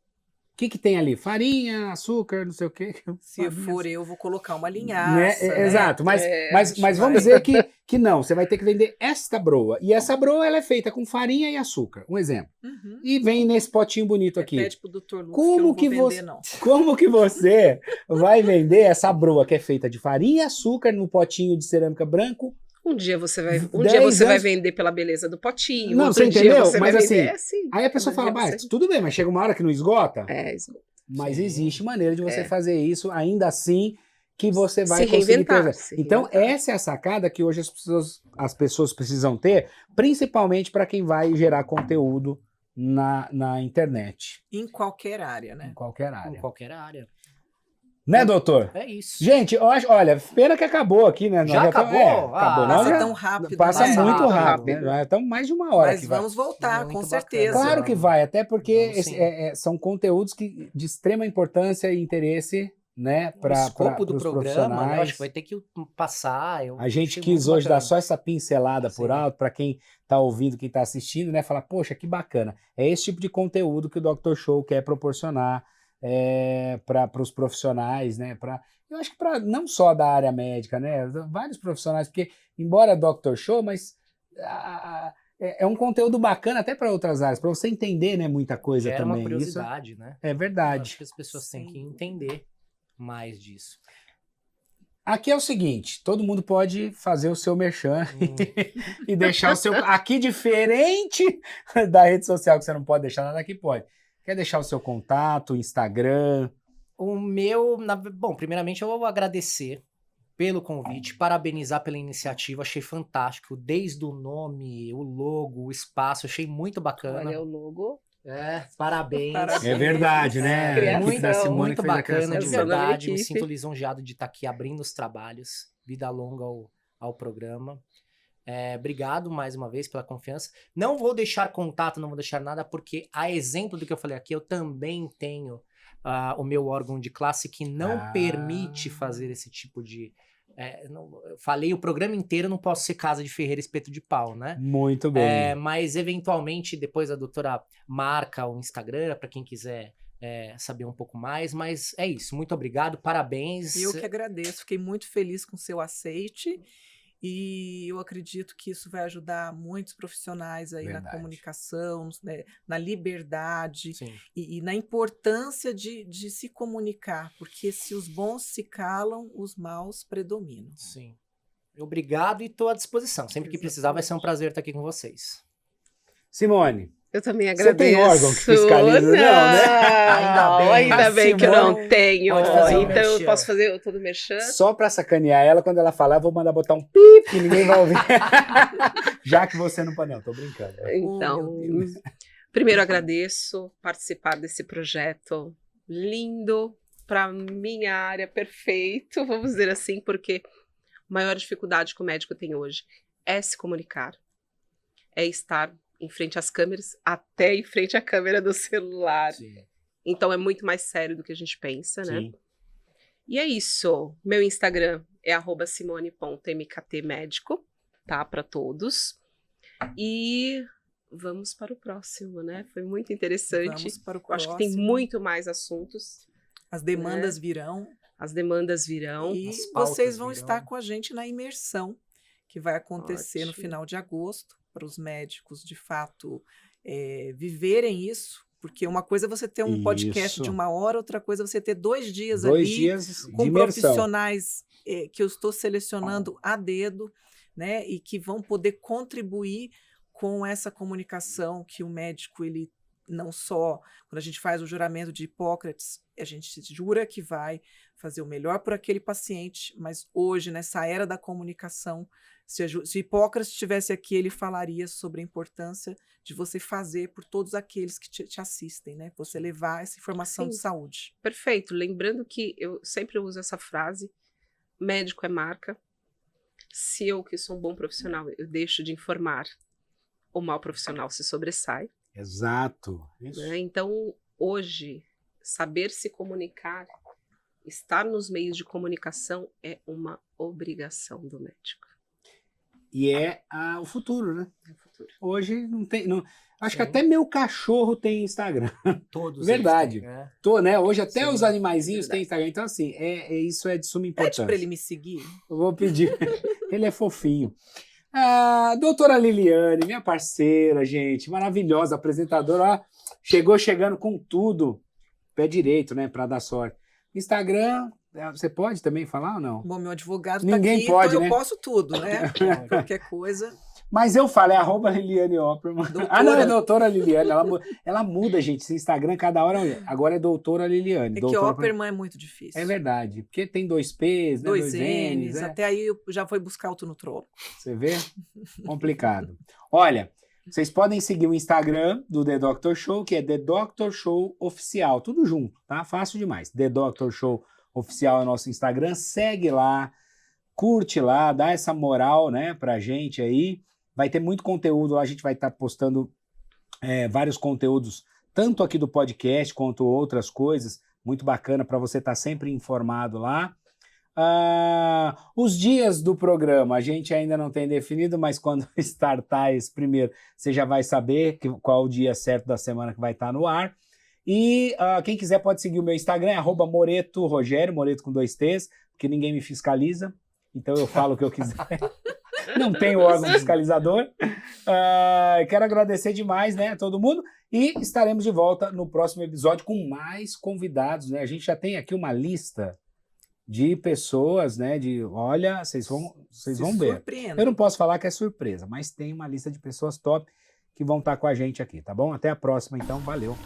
O que tem ali? Farinha, açúcar, não sei o quê. Se for eu, vou colocar uma Né? linhaça, né? Exato, mas acho vamos dizer que não, você vai ter que vender esta broa. E essa broa ela é feita com farinha e açúcar, um exemplo. Uhum. E vem nesse potinho bonito aqui. Pede pro Dr. Lúcio Como que eu que não vou você- vender, não. Como que você vai vender essa broa que é feita de farinha e açúcar no potinho de cerâmica branco? Um dia você vai, 10 vai anos- vender pela beleza do potinho, Não, outro você dia entendeu? você Mas vai assim, vender assim. Aí a pessoa fala, Outro dia mas tudo bem, mas chega uma hora que não esgota. isso. Mas Sim. existe maneira de você É. fazer isso, ainda assim que você vai Se conseguir reinventar, ter. se Então, reinventar. essa é a sacada que hoje as pessoas precisam ter, principalmente para quem vai gerar conteúdo na internet, Em qualquer área, em né? qualquer Em área. qualquer área. Né, doutor? É isso. Gente, eu acho, olha, pena que acabou aqui, né? Já Nós acabou? acabou. Ah, Nós Passa já- tão rápido. Passa né? muito Passa rápido, rápido. né? Já estamos mais de uma hora Mas que vamos voltar, Muito com bacana. certeza. Claro que vai, até porque Vamos sim. são conteúdos de extrema importância e interesse, né, O escopo do pros programa, né, eu profissionais. acho que vai ter que passar. A gente achei quis muito hoje dar bacana. só essa pincelada por Sim. alto para quem está ouvindo, quem está assistindo, né, falar, poxa, que bacana. É esse tipo de conteúdo que o Dr. Show quer proporcionar para os profissionais, né, eu acho que para não só da área médica, né, vários profissionais, porque embora Dr. Show, mas é um conteúdo bacana até para outras áreas, para você entender, né, muita coisa Gera também. uma curiosidade, né? É Eu verdade. acho que as pessoas têm Sem que dúvida. entender mais disso. Aqui é o seguinte, todo mundo pode fazer o seu merchan e deixar o seu... Aqui, diferente da rede social, que você não pode deixar nada, aqui pode. Quer deixar o seu contato, Instagram? O meu, bom, primeiramente eu vou agradecer pelo convite, parabenizar pela iniciativa, achei fantástico, desde o nome, o logo, o espaço, achei muito bacana. Olha o logo. Parabéns. Parabéns. É verdade, né? Criação. A equipe da Simone Muito fez a bacana, criação de do Criação da minha verdade. Me equipe. sinto lisonjeado de estar aqui abrindo os trabalhos. Vida longa ao programa. Obrigado mais uma vez pela confiança. Não vou deixar contato, não vou deixar nada, porque a exemplo do que eu falei aqui, eu também tenho o meu órgão de classe que não permite fazer esse tipo de... eu falei o programa inteiro, não posso ser casa de ferreiro espeto de pau, né? Muito bem. Mas eventualmente depois a doutora marca o Instagram para quem quiser saber um pouco mais, mas é isso, muito obrigado, parabéns. Eu que agradeço, fiquei muito feliz com o seu aceite e eu acredito que isso vai ajudar muitos profissionais aí na Verdade. comunicação, né, na liberdade Sim. e na importância de se comunicar, porque se os bons se calam, os maus predominam. Sim. Obrigado e estou à disposição. Sempre que precisar, vai ser um prazer estar aqui com vocês. Simone, Eu também Você agradeço. tem órgão que fiscaliza? Não, né? Ainda bem que eu não Simone tenho. pode fazer o Então eu merchan. posso fazer todo o merchan? só para sacanear ela, quando ela falar, eu vou mandar botar um pip que ninguém vai ouvir. Já que você não pode. Não, tô brincando. Então, Oh, meu Deus. primeiro agradeço participar desse projeto lindo para minha área, perfeito, vamos dizer assim, porque a maior dificuldade que o médico tem hoje é se comunicar, é estar em frente às câmeras, até em frente à câmera do celular. Sim. Então é muito mais sério do que a gente pensa, né? Sim. E é isso. Meu Instagram é @simone.mktmédico, tá? Para todos. E vamos para o próximo, né? Foi muito interessante. Vamos para o Eu acho que tem próximo. muito mais assuntos. As demandas virão As demandas virão. e as pautas vocês vão virão. estar com a gente na imersão que vai acontecer no Ótimo. final de agosto, para os médicos de fato viverem isso, porque uma coisa é você ter um podcast Isso. de 1 hora, outra coisa é você ter 2 dias 2 ali dias de com imersão. profissionais que eu estou selecionando a dedo, né, e que vão poder contribuir com essa comunicação que o médico, ele não só, quando a gente faz o juramento de Hipócrates, a gente jura que vai fazer o melhor por aquele paciente, mas hoje, nessa era da comunicação, se Hipócrates estivesse aqui, ele falaria sobre a importância de você fazer por todos aqueles que te assistem, né? Você levar essa informação de saúde. Perfeito. Lembrando que eu sempre uso essa frase, médico é marca. Se eu, que sou um bom profissional, eu deixo de informar, o mau profissional se sobressai. Exato. Isso. Né? Então, hoje, saber se comunicar, estar nos meios de comunicação é uma obrigação do médico. E é o futuro, né? É o futuro. Hoje não tem... acho que até meu cachorro tem Instagram. Todos Verdade. eles têm, né? Né? Hoje até Sim, os animaizinhos verdade. têm Instagram. Então, assim, isso é de suma Pede importância. para ele me seguir. Eu vou pedir. Ele é fofinho. Doutora Liliane, minha parceira, gente, maravilhosa, apresentadora, ó, chegando com tudo, pé direito, né, para dar sorte. Instagram, você pode também falar ou não? Bom, meu advogado Ninguém tá aqui, pode, então né? eu posso tudo, né? Qualquer coisa. Mas eu falo, é @Liliane Opperman. Doutora. Não, é doutora Liliane. Ela muda, gente, esse Instagram cada hora. Agora é doutora Liliane. É que doutora Opperman é muito difícil. É verdade, porque tem 2 P's, né, 2 N's. N's, até aí eu já foi buscar o nutrólogo. Você vê? Complicado. Olha, vocês podem seguir o Instagram do The Doctor Show, que é The Doctor Show Oficial. Tudo junto, tá? Fácil demais. The Doctor Show Oficial é o nosso Instagram. Segue lá, curte lá, dá essa moral, né, pra gente aí. Vai ter muito conteúdo lá, a gente vai estar postando vários conteúdos, tanto aqui do podcast quanto outras coisas. Muito bacana para você estar sempre informado lá. Os dias do programa a gente ainda não tem definido, mas quando startar esse primeiro, você já vai saber qual o dia certo da semana que vai estar no ar. E quem quiser pode seguir o meu Instagram, @MoretoRogério, Moreto com 2 T's, porque ninguém me fiscaliza, então eu falo o que eu quiser. Não tenho órgão fiscalizador. Quero agradecer demais, né, a todo mundo. E estaremos de volta no próximo episódio com mais convidados, né? A gente já tem aqui uma lista de pessoas, né? Olha, vocês vão ver. Surpreenda. Eu não posso falar que é surpresa, mas tem uma lista de pessoas top que vão estar com a gente aqui, tá bom? Até a próxima, então. Valeu.